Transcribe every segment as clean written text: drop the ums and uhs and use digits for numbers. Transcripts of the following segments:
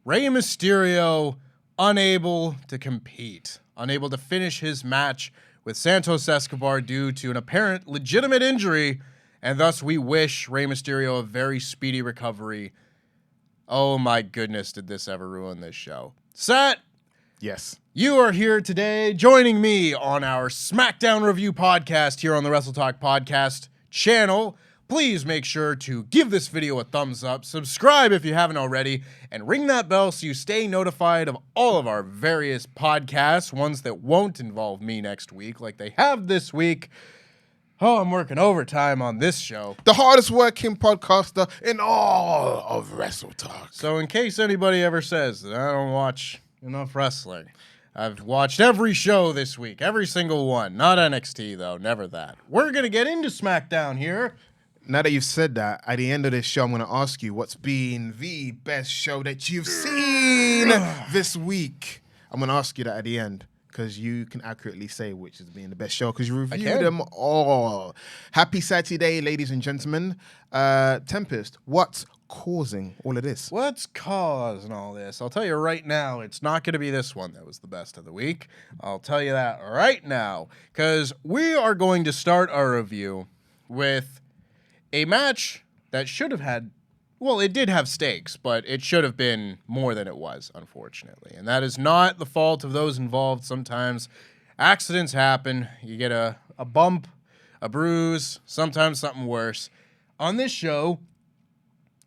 Rey Mysterio unable to compete, unable to finish his match with Santos Escobar due to an apparent legitimate injury, and thus we wish Rey Mysterio a very speedy recovery. Oh my goodness, did this ever ruin this show. Set! Yes. You are here today joining me on our SmackDown review podcast here on the WrestleTalk Podcast channel. Please make sure to give this video a thumbs up, subscribe if you haven't already, and ring that bell so you stay notified of all of our various podcasts, ones that won't involve me next week like they have this week. Oh, I'm working overtime on this show. The hardest working podcaster in all of WrestleTalk. So in case anybody ever says that I don't watch enough wrestling, I've watched every show this week, every single one. Not NXT, though, never that. We're going to get into SmackDown here. Now that you've said that, at the end of this show, I'm going to ask you what's been the best show that you've seen this week. I'm going to ask you that at the end because you can accurately say which has been the best show because you reviewed them all. Happy Saturday, ladies and gentlemen. Tempest, what's causing all of this? What's causing all this? I'll tell you right now, it's not going to be this one that was the best of the week. I'll tell you that right now because we are going to start our review with a match that should have had, well, it did have stakes, but it should have been more than it was, unfortunately. And that is not the fault of those involved. Sometimes accidents happen. You get a bump, a bruise, sometimes something worse. On this show,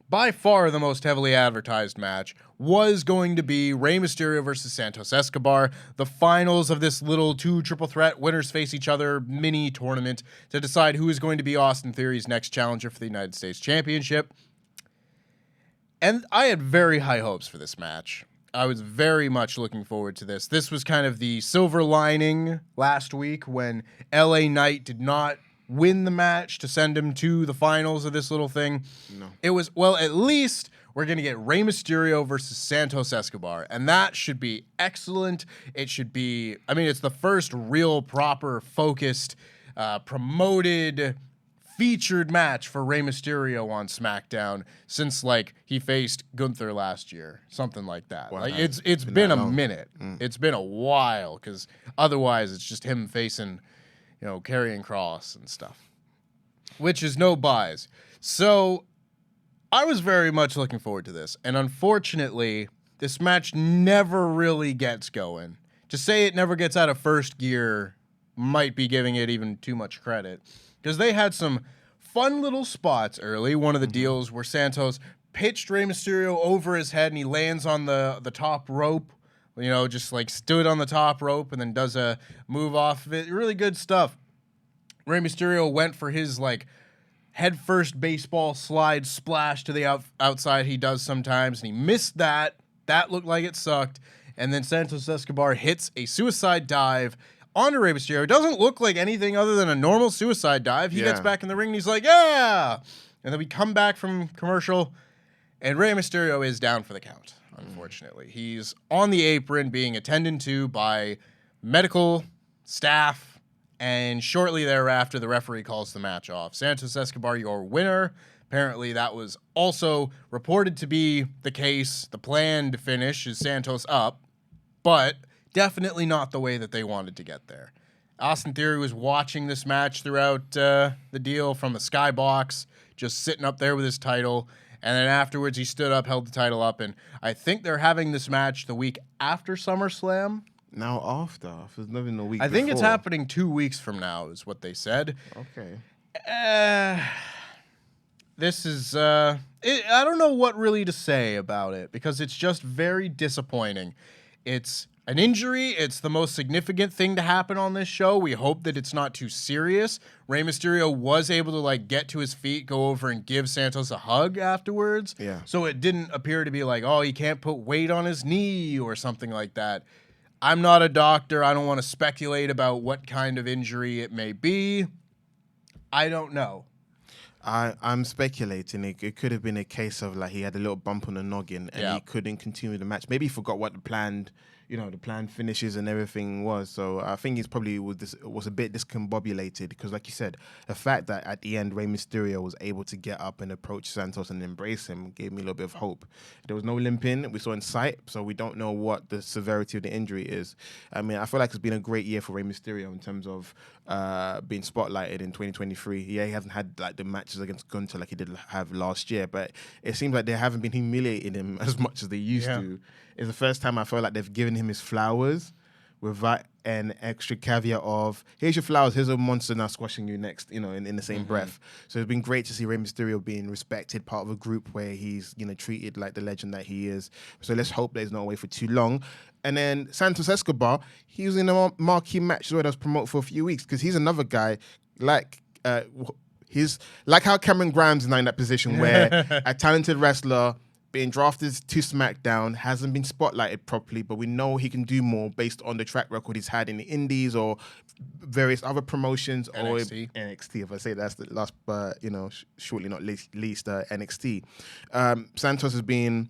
by far the most heavily advertised match was going to be Rey Mysterio versus Santos Escobar, the finals of this little two triple threat winners face each other mini tournament to decide who is going to be Austin Theory's next challenger for the United States Championship. And I had very high hopes for this match. I was very much looking forward to this. This was kind of the silver lining last week when LA Knight did not win the match to send him to the finals of this little thing. No. It was, well, at least we're going to get Rey Mysterio versus Santos Escobar, and that should be excellent. It should be, I mean, it's the first real, proper, focused, promoted, featured match for Rey Mysterio on SmackDown since, like, he faced Gunther last year, something like that. Wow, like, it's been a minute. Mm. It's been a while, because otherwise it's just him facing, you know, carrying Kross and stuff, which is no buys. So I was very much looking forward to this, and unfortunately, this match never really gets going. To say it never gets out of first gear might be giving it even too much credit, because they had some fun little spots early. One of the deals where Santos pitched Rey Mysterio over his head, and he lands on the top rope, you know, just like stood on the top rope and then does a move off of it. Really good stuff. Rey Mysterio went for his, like, head-first baseball slide splash to the outside he does sometimes, and he missed that. That looked like it sucked. And then Santos Escobar hits a suicide dive onto Rey Mysterio. It doesn't look like anything other than a normal suicide dive. He gets back in the ring, and he's like, yeah! And then we come back from commercial, and Rey Mysterio is down for the count, unfortunately. He's on the apron being attended to by medical staff, and shortly thereafter, the referee calls the match off. Santos Escobar, your winner. Apparently, that was also reported to be the case. The planned finish is Santos up, but definitely not the way that they wanted to get there. Austin Theory was watching this match throughout the deal from the skybox, just sitting up there with his title. And then afterwards, he stood up, held the title up, and I think they're having this match the week after SummerSlam. Now after? There's nothing the week I think it's before. happening 2 weeks from now, is what they said. Okay. This is, I don't know what really to say about it, because it's just very disappointing. It's an injury. It's the most significant thing to happen on this show. We hope that it's not too serious. Rey Mysterio was able to, like, get to his feet, go over and give Santos a hug afterwards. Yeah. So it didn't appear to be like, oh, he can't put weight on his knee or something like that. I'm not a doctor. I don't want to speculate about what kind of injury it may be. I don't know. I'm speculating. It could have been a case of, like, he had a little bump on the noggin and he couldn't continue the match. Maybe he forgot what the planned, the planned finishes and everything was. So I think he's probably was a bit discombobulated because, like you said, the fact that at the end Rey Mysterio was able to get up and approach Santos and embrace him gave me a little bit of hope. There was no limping we saw in sight, so we don't know what the severity of the injury is. I mean, I feel like it's been a great year for Rey Mysterio in terms of being spotlighted in 2023. Yeah, he hasn't had like the matches against Gunther like he did have last year, but it seems like they haven't been humiliating him as much as they used to. It's the first time I feel like they've given him his flowers without an extra caveat of, here's your flowers, here's a monster now squashing you next, in the same breath. So it's been great to see Rey Mysterio being respected, part of a group where he's, treated like the legend that he is. So let's hope that he's not away for too long. And then Santos Escobar, he was in a marquee match where that was promoted for a few weeks because he's another guy he's like how Cameron Grimes is now in that position where a talented wrestler being drafted to SmackDown hasn't been spotlighted properly, but we know he can do more based on the track record he's had in the Indies or various other promotions NXT. or NXT. If I say that's the last, but shortly not least NXT. Santos has been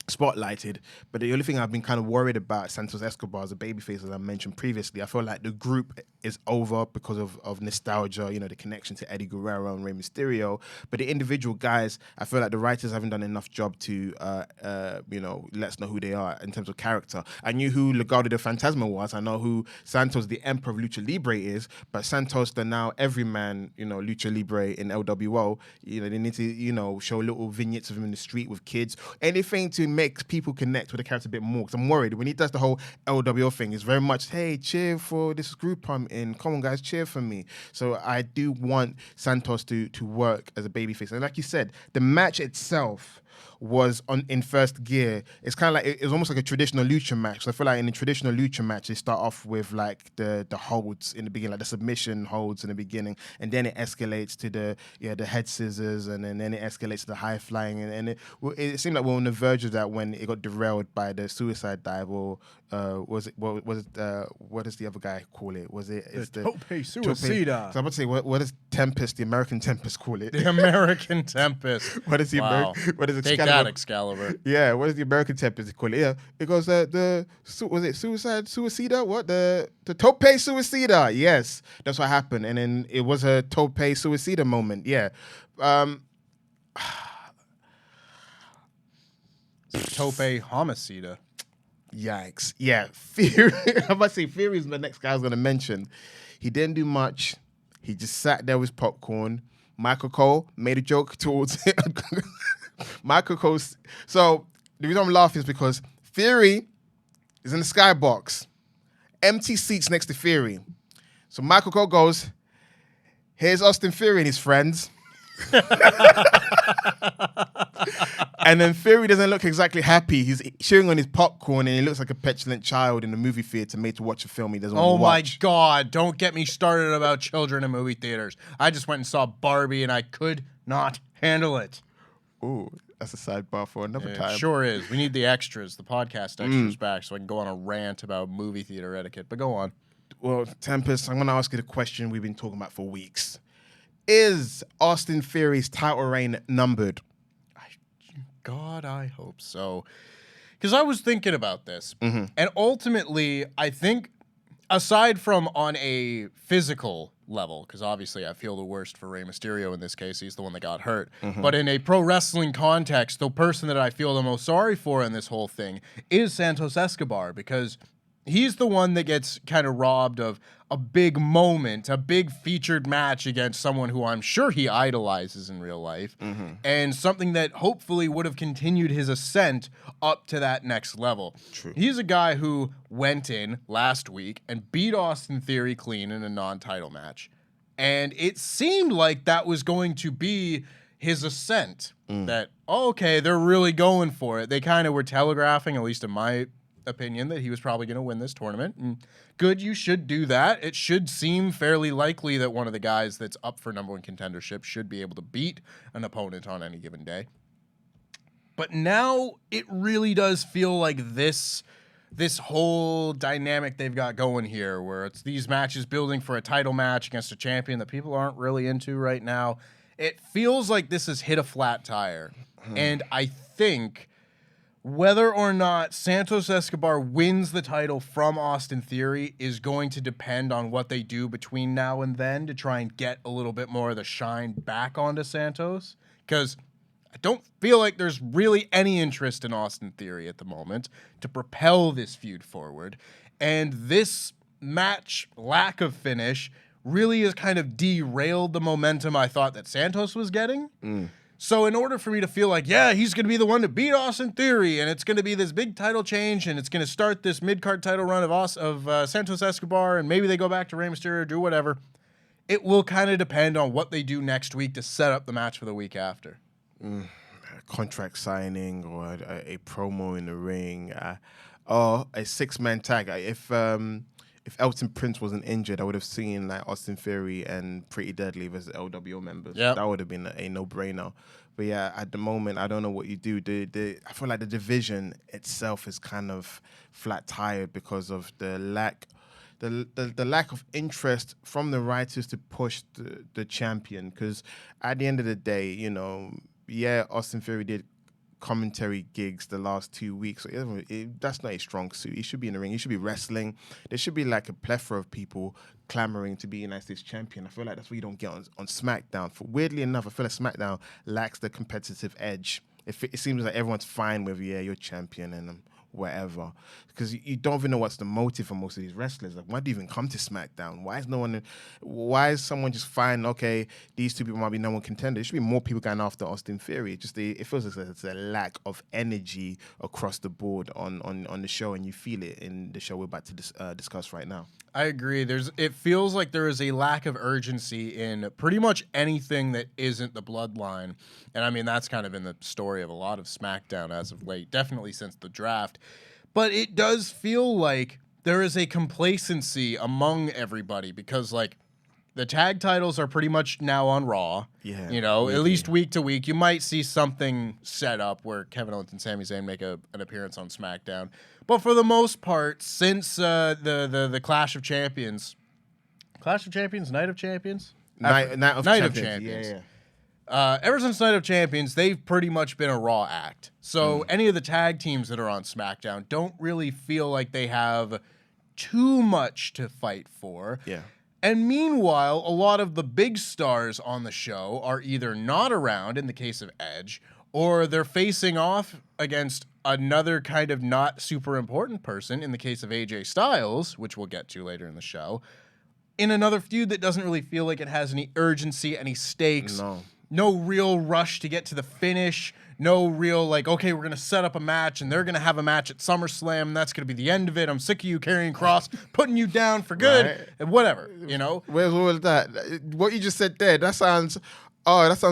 spotlighted, but the only thing I've been kind of worried about Santos Escobar as a babyface, as I mentioned previously, I feel like the group is over because of nostalgia, the connection to Eddie Guerrero and Rey Mysterio. But the individual guys, I feel like the writers haven't done enough job to, let us know who they are in terms of character. I knew who Legado del Fantasma was. I know who Santos, the Emperor of Lucha Libre, is. But Santos, the now everyman, Lucha Libre in LWO, they need to, show little vignettes of him in the street with kids. Anything to make people connect with the character a bit more. Because I'm worried when he does the whole LWO thing, it's very much, hey, cheer for this group I'm in. Come on, guys, cheer for me. So I do want Santos to work as a babyface. And like you said, the match itself was in first gear. It's kind of like it's almost like a traditional lucha match. So I feel like in a traditional lucha match, they start off with like the holds in the beginning, like the submission holds in the beginning, and then it escalates to the head scissors, and then it escalates to the high flying, and it seemed like we're on the verge of that when it got derailed by the suicide dive, or what does the other guy call it? Was it the Tope Suicida? So I'm about to say, what does Tempest, the American Tempest, call it? The American Tempest. What is the what is it? Take that, Excalibur. Yeah, what does the American Tempest call it? Yeah, it goes was it Suicida? What the Tope Suicida? Yes, that's what happened, and then it was a Tope Suicida moment. Yeah, Tope Homicida. Yikes! Yeah, Fury. I'm about to say Fury's the next guy I was going to mention. He didn't do much. He just sat there with popcorn. Michael Cole made a joke towards it. Michael Cole. So the reason I'm laughing is because Fury is in the skybox, empty seats next to Fury. So Michael Cole goes, "Here's Austin Fury and his friends." And then Fury doesn't look exactly happy. He's chewing on his popcorn and he looks like a petulant child in a movie theater made to watch a film he doesn't want to watch. Oh my God, don't get me started about children in movie theaters. I just went and saw Barbie and I could not handle it. Ooh, that's a sidebar for another time. It sure is. We need the extras, the podcast extras back so I can go on a rant about movie theater etiquette. But go on. Well, Tempest, I'm going to ask you the question we've been talking about for weeks. Is Austin Fury's title reign numbered? God, I hope so. Because I was thinking about this. And ultimately, I think, aside from on a physical level, because obviously I feel the worst for Rey Mysterio in this case. He's the one that got hurt. But in a pro wrestling context, the person that I feel the most sorry for in this whole thing is Santos Escobar, because he's the one that gets kind of robbed of a big moment, a big featured match against someone who I'm sure he idolizes in real life, and something that hopefully would have continued his ascent up to that next level. True. He's a guy who went in last week and beat Austin Theory clean in a non-title match. And it seemed like that was going to be his ascent. That, okay, they're really going for it. They kind of were telegraphing, at least in my opinion, that he was probably going to win this tournament. And good, you should do that. It should seem fairly likely that one of the guys that's up for number one contendership should be able to beat an opponent on any given day. But now it really does feel like this whole dynamic they've got going here, where it's these matches building for a title match against a champion that people aren't really into right now. It feels like this has hit a flat tire. And I think Whether or not Santos Escobar wins the title from Austin Theory is going to depend on what they do between now and then to try and get a little bit more of the shine back onto Santos. Because I don't feel like there's really any interest in Austin Theory at the moment to propel this feud forward. And this match lack of finish really has kind of derailed the momentum I thought that Santos was getting. So in order for me to feel like, yeah, he's going to be the one to beat Austin Theory, and it's going to be this big title change, and it's going to start this mid-card title run of Santos Escobar, and maybe they go back to Rey Mysterio, do whatever, it will kind of depend on what they do next week to set up the match for the week after. Contract signing or a promo in the ring, or a 6-man tag. If Elton Prince wasn't injured, I would have seen like Austin Theory and Pretty Deadly versus LWO members. Yep. That would have been a no-brainer. But yeah, at the moment, I don't know what you do. I feel like the division itself is kind of flat-tired because of the lack of interest from the writers to push the champion. Because at the end of the day, you know, yeah, Austin Theory did commentary gigs the last 2 weeks. So that's not a strong suit. He should be in the ring. He should be wrestling. There should be like a plethora of people clamoring to be United States champion. I feel like that's what you don't get on SmackDown. Weirdly enough, I feel like SmackDown lacks the competitive edge. It seems like everyone's fine with, yeah, you're champion and whatever. Because you don't even know what's the motive for most of these wrestlers. Like, why do you even come to SmackDown? Why is someone just fine, okay, these two people might be number one contenders? There should be more people going after Austin Theory. It feels like it's a lack of energy across the board on the show, and you feel it in the show we're about to discuss right now. I agree. It feels like there is a lack of urgency in pretty much anything that isn't the bloodline. And I mean, that's kind of been the story of a lot of SmackDown as of late, definitely since the draft. But it does feel like there is a complacency among everybody because, like, the tag titles are pretty much now on Raw. Yeah. You know, at least week to week. You might see something set up where Kevin Owens and Sami Zayn make an appearance on SmackDown. But for the most part, since the Clash of Champions, Night of Champions? Night of Champions. Yeah. Ever since Night of Champions, they've pretty much been a Raw act. So any of the tag teams that are on SmackDown don't really feel like they have too much to fight for. Yeah. And meanwhile, a lot of the big stars on the show are either not around, in the case of Edge, or they're facing off against another kind of not super important person, in the case of AJ Styles, which we'll get to later in the show, in another feud that doesn't really feel like it has any urgency, any stakes. No real rush to get to the finish. No real, like, okay, we're going to set up a match, and they're going to have a match at SummerSlam, and that's going to be the end of it. I'm sick of you carrying Kross, putting you down for good, right. And whatever, you know? Where's all of that? What you just said there, that sounds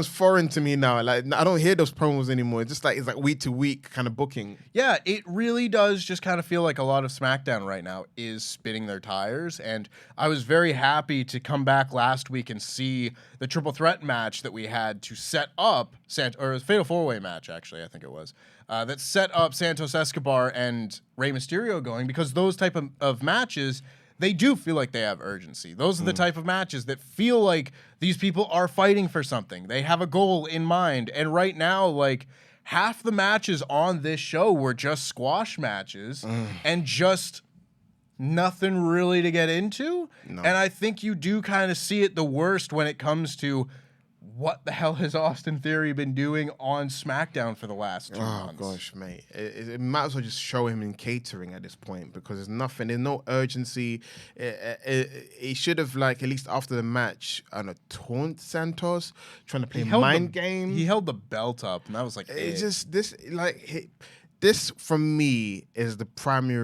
foreign to me now. Like, I don't hear those promos anymore. It's like week to week kind of booking. Yeah, it really does just kind of feel like a lot of SmackDown right now is spinning their tires. And I was very happy to come back last week and see the triple threat match that we had to set up, or a fatal four-way match, actually, I think it was, that set up Santos Escobar and Rey Mysterio going, because those type of matches, they do feel like they have urgency. Those are the type of matches that feel like these people are fighting for something. They have a goal in mind. And right now, like, half the matches on this show were just squash matches and just nothing really to get into. No. And I think you do kind of see it the worst when it comes to what the hell has Austin Theory been doing on SmackDown for the last 2 months? Oh, gosh, mate. It might as well just show him in catering at this point, because there's no urgency. He should have, like, at least after the match, I don't know, taunt Santos, trying to play mind game. He held the belt up, and that was like, it's just this, like... This, for me, is the primary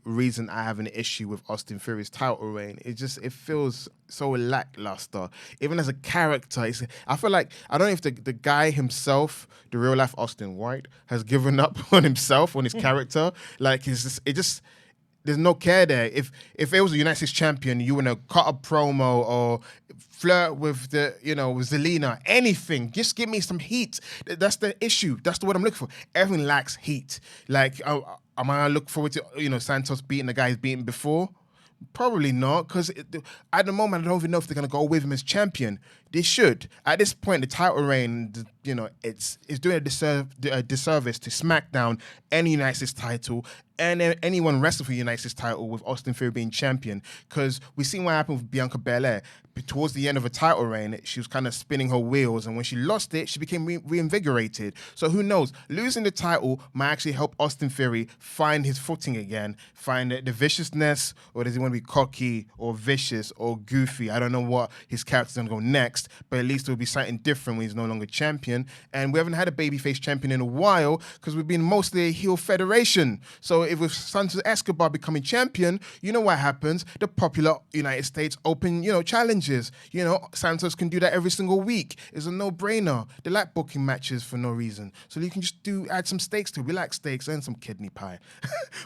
reason I have an issue with Austin Theory's title reign. It feels so lackluster. Even as a character, I feel like, I don't know if the guy himself, the real life Austin White, has given up on himself, on his character. Like, there's no care there. If it was a United States champion, you want to cut a promo or flirt with with Zelina, anything. Just give me some heat. That's the issue. That's the word I'm looking for. Everything lacks heat. Like, am I look forward to Santos beating the guy he's beaten before? Probably not, because at the moment, I don't even know if they're going to go with him as champion. They should. At this point, the title reign, it's doing a disservice to SmackDown and the United States title, and anyone wrestling for the United States title with Austin Theory being champion, because we've seen what happened with Bianca Belair. Towards the end of her title reign, she was kind of spinning her wheels, and when she lost it, she became reinvigorated. So who knows? Losing the title might actually help Austin Theory find his footing again, find the viciousness, or does he want to be cocky or vicious or goofy? I don't know what his character's going to go next, but at least it will be something different when he's no longer champion. And we haven't had a babyface champion in a while because we've been mostly a heel federation. So if with Santos Escobar becoming champion, you know what happens? The popular United States Open, challenges. Santos can do that every single week. It's a no-brainer. They like booking matches for no reason. So you can just add some steaks to it. We like steaks and some kidney pie.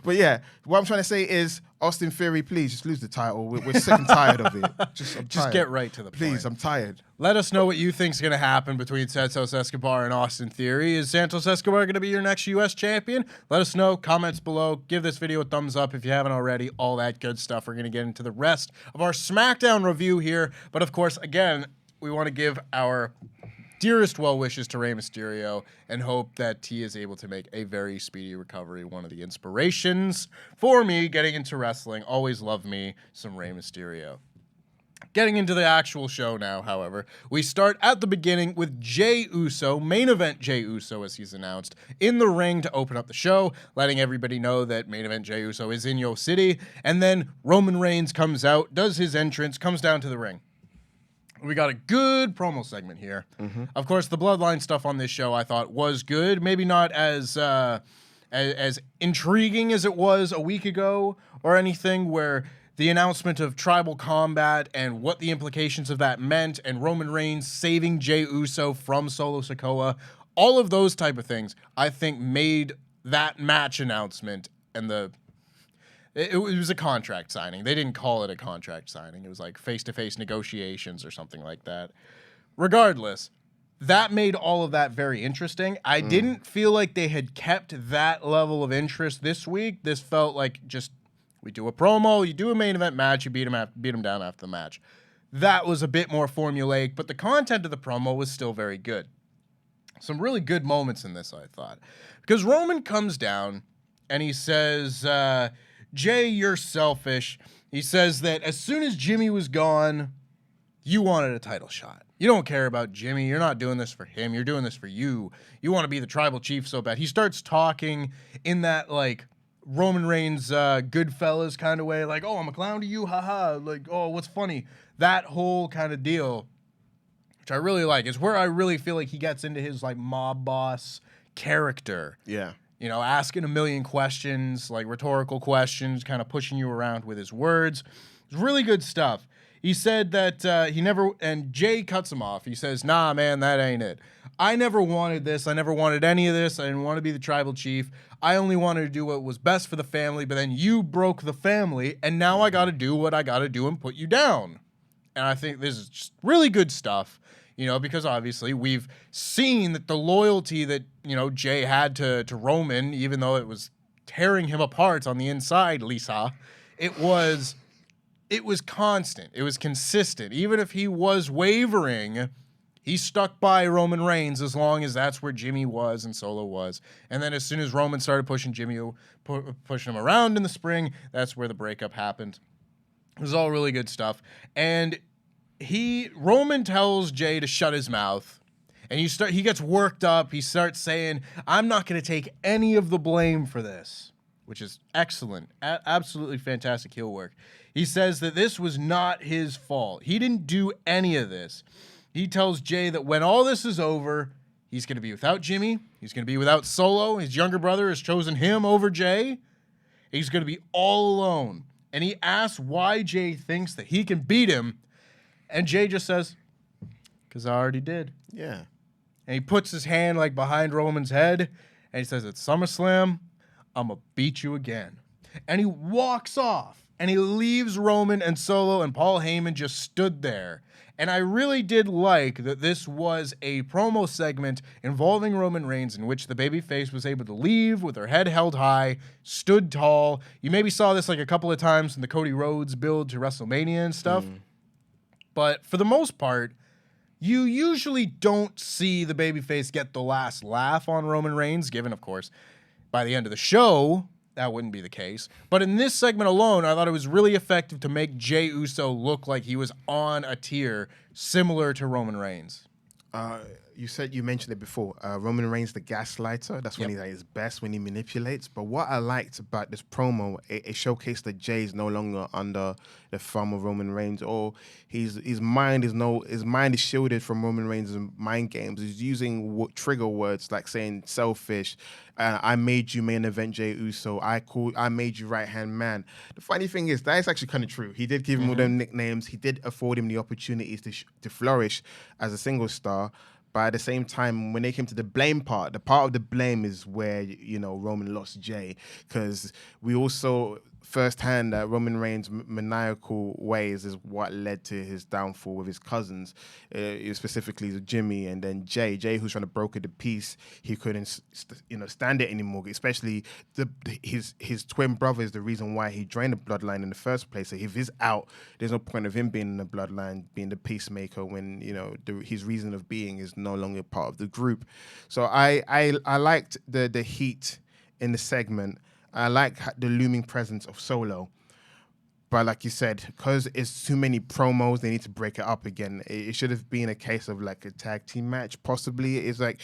But yeah, what I'm trying to say is, Austin Theory, please just lose the title. We're sick and tired of it. Just get right to the point. Please, I'm tired. Let us know what you think's going to happen between Santos Escobar and Austin Theory. Is Santos Escobar going to be your next U.S. champion? Let us know. Comments below. Give this video a thumbs up if you haven't already. All that good stuff. We're going to get into the rest of our SmackDown review here. But of course, again, we want to give our dearest well wishes to Rey Mysterio and hope that he is able to make a very speedy recovery. One of the inspirations for me getting into wrestling. Always love me some Rey Mysterio. Getting into the actual show now, however, we start at the beginning with Jey Uso, main event Jey Uso as he's announced, in the ring to open up the show, letting everybody know that main event Jey Uso is in Yo City, and then Roman Reigns comes out, does his entrance, comes down to the ring. We got a good promo segment here. Mm-hmm. Of course, the Bloodline stuff on this show I thought was good. Maybe not as intriguing as it was a week ago or anything, where the announcement of tribal combat and what the implications of that meant, and Roman Reigns saving Jey Uso from Solo Sikoa, all of those type of things, I think made that match announcement and it was a contract signing. They didn't call it a contract signing. It was like face-to-face negotiations or something like that. Regardless, that made all of that very interesting. I didn't feel like they had kept that level of interest this week. This felt like just, we do a promo, you do a main event match, you beat him down after the match. That was a bit more formulaic, but the content of the promo was still very good. Some really good moments in this, I thought. Because Roman comes down and he says, Jey, you're selfish. He says that as soon as Jimmy was gone, you wanted a title shot. You don't care about Jimmy. You're not doing this for him. You're doing this for you. You want to be the tribal chief so bad. He starts talking in that, like, Roman Reigns Goodfellas kind of way. Like, oh, I'm a clown to you, haha. Like, oh, what's funny? That whole kind of deal, which I really like, is where I really feel like he gets into his, like, mob boss character. Yeah. Asking a million questions, like rhetorical questions, kind of pushing you around with his words. It's really good stuff. He said that and Jey cuts him off. He says, nah, man, that ain't it. I never wanted this. I never wanted any of this. I didn't want to be the tribal chief. I only wanted to do what was best for the family, but then you broke the family, and now I got to do what I got to do and put you down. And I think this is just really good stuff. Because obviously we've seen that the loyalty that, Jey had to Roman, even though it was tearing him apart on the inside, Lisa, it was constant. It was consistent. Even if he was wavering, he stuck by Roman Reigns as long as that's where Jimmy was and Solo was. And then as soon as Roman started pushing pushing him around in the spring, that's where the breakup happened. It was all really good stuff. And Roman tells Jey to shut his mouth, and he gets worked up. He starts saying, I'm not going to take any of the blame for this, which is excellent. Absolutely fantastic heel work. He says that this was not his fault. He didn't do any of this. He tells Jey that when all this is over, he's going to be without Jimmy. He's going to be without Solo. His younger brother has chosen him over Jey. He's going to be all alone. And he asks why Jey thinks that he can beat him. And Jey just says, because I already did. Yeah. And he puts his hand like behind Roman's head, and he says, at SummerSlam, I'm going to beat you again. And he walks off, and he leaves Roman and Solo and Paul Heyman just stood there. And I really did like that this was a promo segment involving Roman Reigns in which the babyface was able to leave with her head held high, stood tall. You maybe saw this like a couple of times in the Cody Rhodes build to WrestleMania and stuff. But for the most part, you usually don't see the babyface get the last laugh on Roman Reigns, given, of course, by the end of the show, that wouldn't be the case. But in this segment alone, I thought it was really effective to make Jey Uso look like he was on a tier similar to Roman Reigns. You mentioned it before. Roman Reigns, the gaslighter. That's when he's at his best, when he manipulates. But what I liked about this promo, it showcased that Jey is no longer under the thumb of Roman Reigns, or his mind is shielded from Roman Reigns' mind games. He's using trigger words like saying selfish. I made you main event Jey Uso. I made you right hand man. The funny thing is that is actually kind of true. He did give him all them nicknames. He did afford him the opportunities to flourish as a single star. But at the same time, when they came to the blame part, the part of the blame is where, Roman lost Jey. Because we also firsthand that Roman Reigns' maniacal ways is what led to his downfall with his cousins, specifically Jimmy and then Jey. Jey, who's trying to broker the peace, he couldn't, stand it anymore. Especially his twin brother is the reason why he joined the bloodline in the first place. So if he's out, there's no point of him being in the bloodline, being the peacemaker when his reason of being is no longer part of the group. So I liked the heat in the segment. I like the looming presence of Solo. But like you said, because it's too many promos, they need to break it up again. It should have been a case of like a tag team match, possibly. It's like,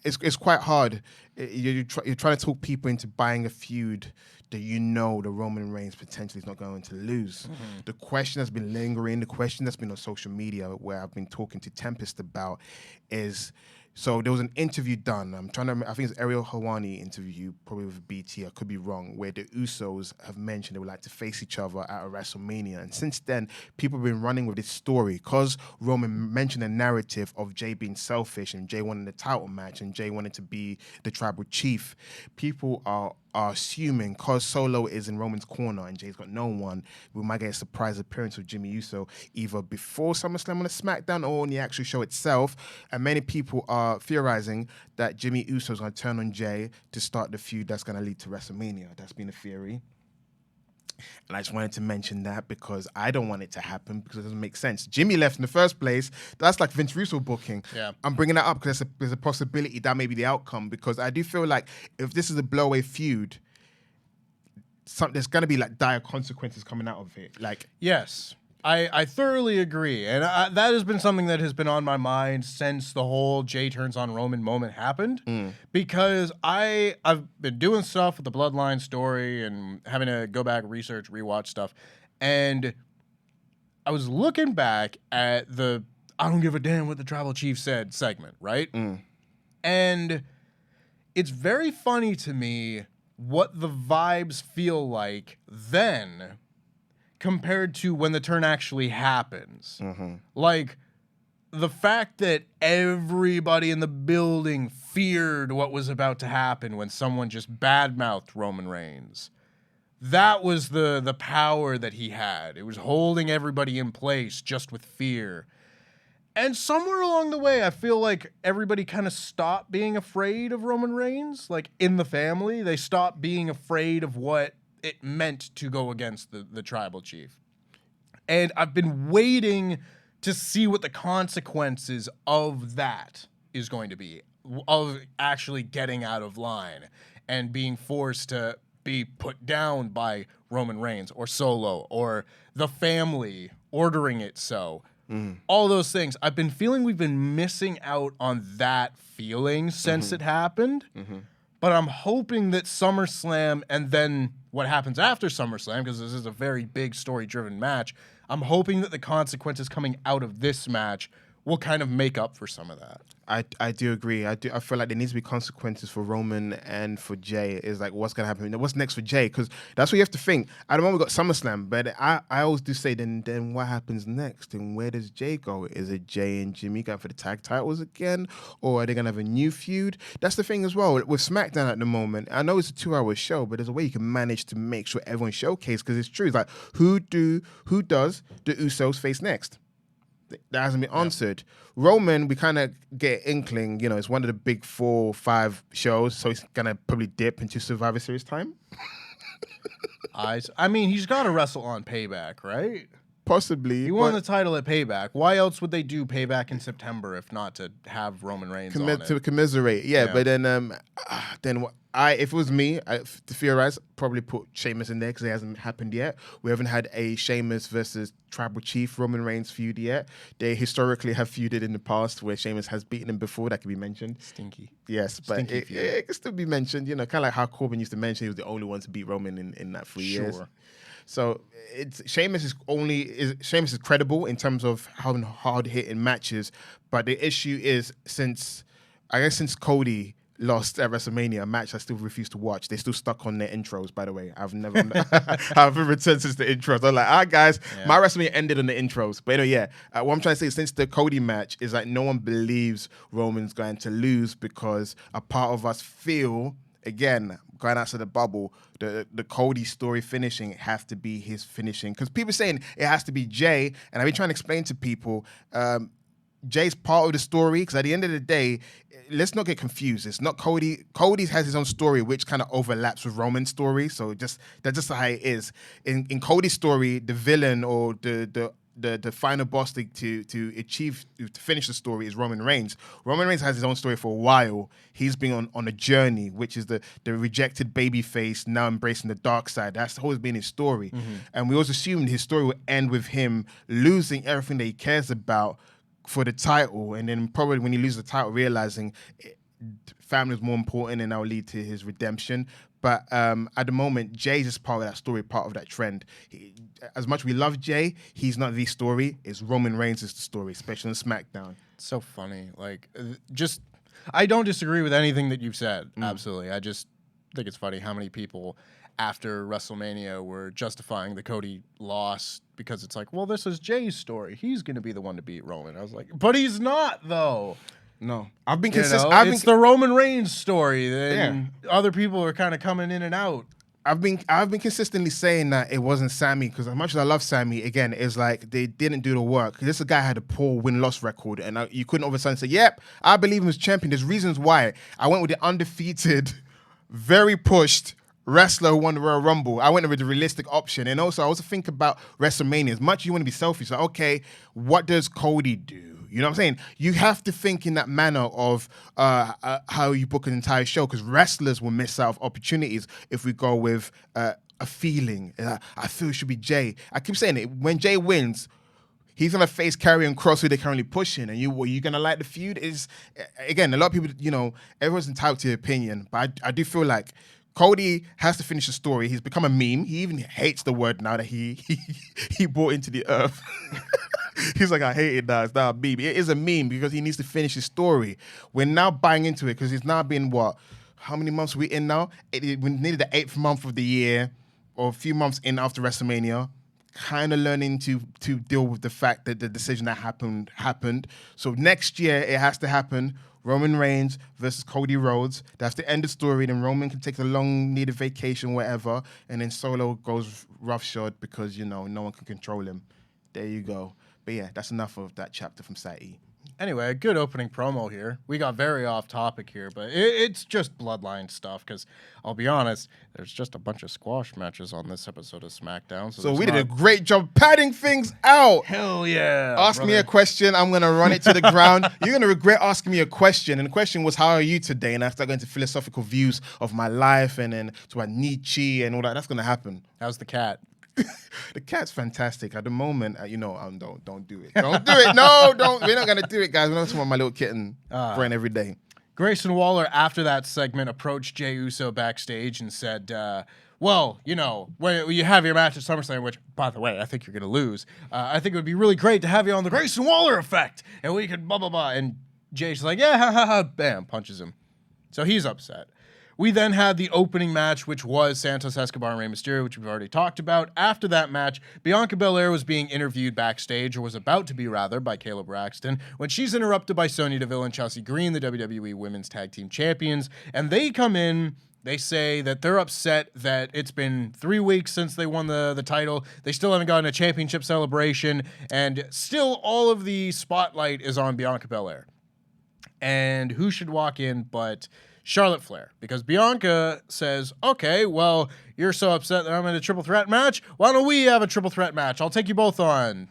it's quite hard. You're trying to talk people into buying a feud that the Roman Reigns potentially is not going to lose. The question that's been lingering, the question that's been on social media where I've been talking to Tempest about is... So there was an interview done. I think it's Ariel Helwani interview, probably with BT. I could be wrong. Where the Usos have mentioned they would like to face each other at a WrestleMania, and since then, people have been running with this story because Roman mentioned a narrative of Jey being selfish and Jey wanting the title match and Jey wanted to be the tribal chief. People are assuming because Solo is in Roman's corner and Jey's got no one, we might get a surprise appearance of Jimmy Uso either before SummerSlam on the SmackDown or on the actual show itself. And many people are theorizing that Jimmy Uso is going to turn on Jey to start the feud that's going to lead to WrestleMania. That's been a theory. And I just wanted to mention that because I don't want it to happen because it doesn't make sense. Jimmy left in the first place. That's like Vince Russo booking. Yeah. I'm bringing that up because there's a possibility that may be the outcome, because I do feel like if this is a blowaway feud, there's going to be like dire consequences coming out of it. Yes. I thoroughly agree. And that has been something that has been on my mind since the whole Jey turns on Roman moment happened. Because I've been doing stuff with the Bloodline story and having to go back, research, rewatch stuff. And I was looking back at the I don't give a damn what the tribal chief said segment, right? And it's very funny to me what the vibes feel like then compared to when the turn actually happens. Like, the fact that everybody in the building feared what was about to happen when someone just badmouthed Roman Reigns. That was the power that he had. It was holding everybody in place just with fear. And somewhere along the way, I feel like everybody kind of stopped being afraid of Roman Reigns. Like, in the family, they stopped being afraid of what it meant to go against the tribal chief. And I've been waiting to see what the consequences of that is going to be, of actually getting out of line and being forced to be put down by Roman Reigns or Solo or the family ordering it so. All those things. I've been feeling we've been missing out on that feeling since it happened. But I'm hoping that SummerSlam and then what happens after SummerSlam, because this is a very big story-driven match, I'm hoping that the consequences coming out of this match will kind of make up for some of that. I do agree. I feel like there needs to be consequences for Roman and for Jey. Is like, what's going to happen? What's next for Jey? Because that's what you have to think. At the moment, we got SummerSlam, but I always do say, then what happens next? And where does Jey go? Is it Jey and Jimmy going for the tag titles again? Or are they going to have a new feud? That's the thing as well. With SmackDown at the moment, I know it's a 2-hour show, but there's a way you can manage to make sure everyone's showcased, because it's true. It's like, who does the Usos face next? that hasn't been answered. Roman, we kind of get inkling, you know, it's one of the big 4 or 5 shows, so he's gonna probably dip into Survivor Series time. I mean, he's got to wrestle on Payback, right? Possibly. He won the title at Payback. Why else would they do Payback in September if not to have Roman Reigns on it? To commiserate, yeah. But then if it was me, to theorize, probably put Sheamus in there because it hasn't happened yet. We haven't had a Sheamus versus Tribal Chief Roman Reigns feud yet. They historically have feuded in the past where Sheamus has beaten him before. That could be mentioned. Stinky. Yes, but it can still be mentioned. You know, kind of like how Corbin used to mention he was the only one to beat Roman in that 3 years. So Sheamus is credible in terms of having hard hitting matches, but the issue is since Cody lost at WrestleMania, a match I still refuse to watch. They're still stuck on their intros, by the way. I've never returned since the intros. I'm like, guys, my WrestleMania ended on the intros. But anyway, what I'm trying to say is since the Cody match is like no one believes Roman's going to lose because a part of us feel, again, going outside the bubble, the Cody story finishing has to be his finishing. Because people are saying it has to be Jey, and I've been trying to explain to people, Jey's part of the story, because at the end of the day, let's not get confused. It's not Cody. Cody has his own story, which kind of overlaps with Roman's story. So that's just how it is. In Cody's story, the villain or the final boss to finish the story is Roman Reigns. Roman Reigns has his own story for a while. He's been on a journey, which is the rejected babyface now embracing the dark side. That's always been his story. Mm-hmm. And we always assumed his story would end with him losing everything that he cares about for the title, and then probably when he loses the title, realizing family is more important, and that will lead to his redemption. But at the moment, Jey's just part of that story, part of that trend. As much as we love Jey, he's not the story. It's Roman Reigns is the story, especially on SmackDown. It's so funny. Like, I don't disagree with anything that you've said. Absolutely. I just think it's funny how many people after WrestleMania were justifying the Cody loss because it's like, well, this is Jey's story. He's going to be the one to beat Roman. I was like, but he's not, though. No. I've been consistent. It's the Roman Reigns story. And other people are kind of coming in and out. I've been consistently saying that it wasn't Sammy, because as much as I love Sammy, again, it's like they didn't do the work. This guy had a poor win-loss record, and you couldn't all of a sudden say, yep, I believe him as champion. There's reasons why. I went with the undefeated, very pushed wrestler who won the Royal Rumble. I went with the realistic option. And also, I also think about WrestleMania. As much as you want to be selfish, like, okay, what does Cody do? You know what I'm saying? You have to think in that manner of how you book an entire show, because wrestlers will miss out of opportunities if we go with a feeling. I feel it should be Jey. I keep saying it. When Jey wins, he's going to face Karrion Kross, who they're currently pushing. And you're going to like the feud? Again, a lot of people, everyone's entitled to their opinion. But I do feel like Cody has to finish the story. He's become a meme. He even hates the word now that he brought into the earth. He's like, I hate it now. It's now a meme. It is a meme because he needs to finish his story. We're now buying into it because it's now been, how many months are we in now? We're nearly the 8th month of the year, or a few months in after WrestleMania. Kind of learning to deal with the fact that the decision that happened. So next year, it has to happen. Roman Reigns versus Cody Rhodes. That's the end of the story. Then Roman can take a long needed vacation, whatever. And then Solo goes roughshod because, no one can control him. There you go. But yeah, that's enough of that chapter from Site E. Anyway, a good opening promo here. We got very off topic here, but it's just Bloodline stuff, because I'll be honest, there's just a bunch of squash matches on this episode of SmackDown. So we did a great job padding things out. Hell yeah. Ask me a question. I'm going to run it to the ground. You're going to regret asking me a question. And the question was, how are you today? And I start going to philosophical views of my life and then to my Nietzsche and all that. That's going to happen. How's the cat? The cat's fantastic. At the moment, don't do it. Don't do it. No, don't. We're not going to do it, guys. We're not talking about my little kitten brain every day. Grayson Waller, after that segment, approached Jey Uso backstage and said, when you have your match at SummerSlam, which, by the way, I think you're going to lose, I think it would be really great to have you on the Grayson Waller effect, and we could blah, blah, blah. And Jay's like, yeah, ha, ha, ha, bam, punches him. So he's upset. We then had the opening match, which was Santos Escobar and Rey Mysterio, which we've already talked about. After that match, Bianca Belair was being interviewed backstage, or was about to be, rather, by Caleb Braxton, when she's interrupted by Sonya Deville and Chelsea Green, the WWE Women's Tag Team Champions, and they come in They say that they're upset that it's been 3 weeks since they won the title. They still haven't gotten a championship celebration, and still all of the spotlight is on Bianca Belair. And who should walk in but Charlotte Flair? Because Bianca says, okay, well, you're so upset that I'm in a triple threat match. Why don't we have a triple threat match? I'll take you both on.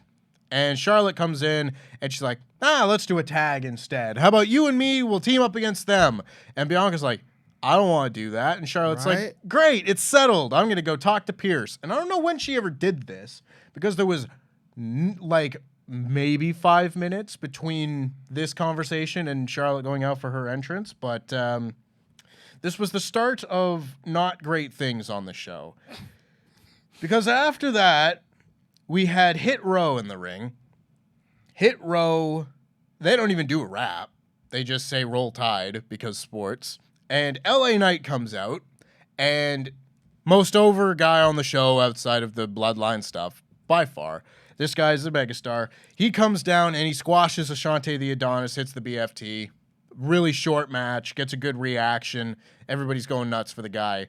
And Charlotte comes in, and she's like, let's do a tag instead. How about you and me? We'll team up against them. And Bianca's like, I don't want to do that. And Charlotte's like, great, it's settled. I'm going to go talk to Pierce. And I don't know when she ever did this, because there was maybe 5 minutes between this conversation and Charlotte going out for her entrance. But this was the start of not great things on the show. Because after that, we had Hit Row in the ring. Hit Row, they don't even do a rap. They just say Roll Tide because sports. And LA Knight comes out, and most over guy on the show outside of the Bloodline stuff, by far. This guy's a megastar. He comes down and he squashes Ashante the Adonis, hits the BFT. Really short match, gets a good reaction. Everybody's going nuts for the guy.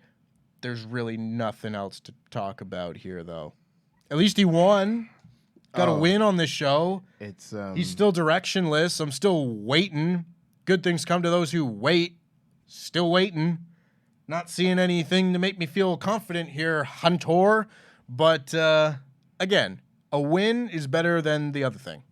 There's really nothing else to talk about here, though. At least he won. Got a win on this show. It's He's still directionless. I'm still waiting. Good things come to those who wait. Still waiting. Not seeing anything to make me feel confident here, Hunter. But again, a win is better than the other thing.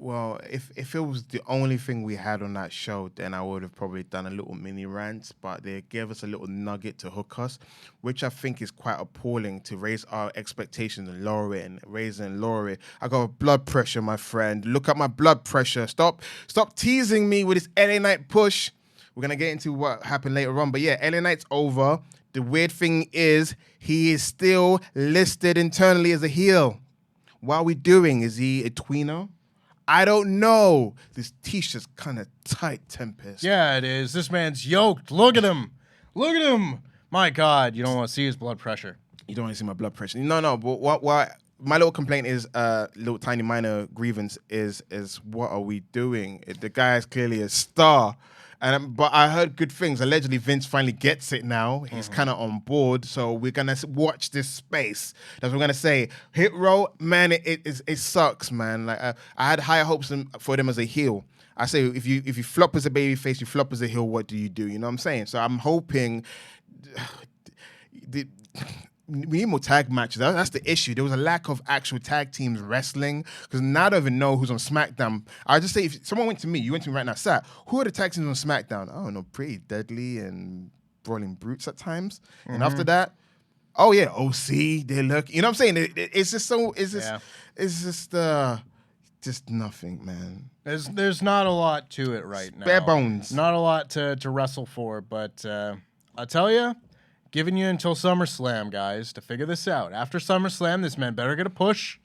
Well, if it was the only thing we had on that show, then I would have probably done a little mini rant, but they gave us a little nugget to hook us, which I think is quite appalling to raise our expectations and lower it and raise and lower it. I got blood pressure, my friend. Look at my blood pressure. Stop teasing me with this LA Knight push. We're going to get into what happened later on, but yeah, LA Knight's over. The weird thing is he is still listed internally as a heel. What are we doing? Is he a tweener? I don't know. This t-shirt's kind of tight, Tempest. Yeah, it is. This man's yoked. Look at him. Look at him. My God, you don't want to see his blood pressure. You don't want to see my blood pressure. No, but what my little complaint is, little tiny minor grievance is what are we doing? The guy is clearly a star. But I heard good things. Allegedly, Vince finally gets it now. He's kind of on board. So we're going to watch this space. That's what we're going to say. Hit Row, man, it sucks, man. Like I had higher hopes for them as a heel. I say if you flop as a babyface, you flop as a heel, what do? You know what I'm saying? So I'm hoping... We need more tag matches. That's the issue. There was a lack of actual tag teams wrestling because now I don't even know who's on SmackDown. I just say if someone went to me, you went to me right now, Sat, who are the tag teams on SmackDown? I don't know, Pretty Deadly and Brawling Brutes at times. Mm-hmm. And after that, oh yeah, OC, they look. You know what I'm saying? It's just so. It's just nothing, man. There's not a lot to it right now. Bare bones. Not a lot to wrestle for, but I'll tell you. Giving you until SummerSlam, guys, to figure this out. After SummerSlam, this man better get a push.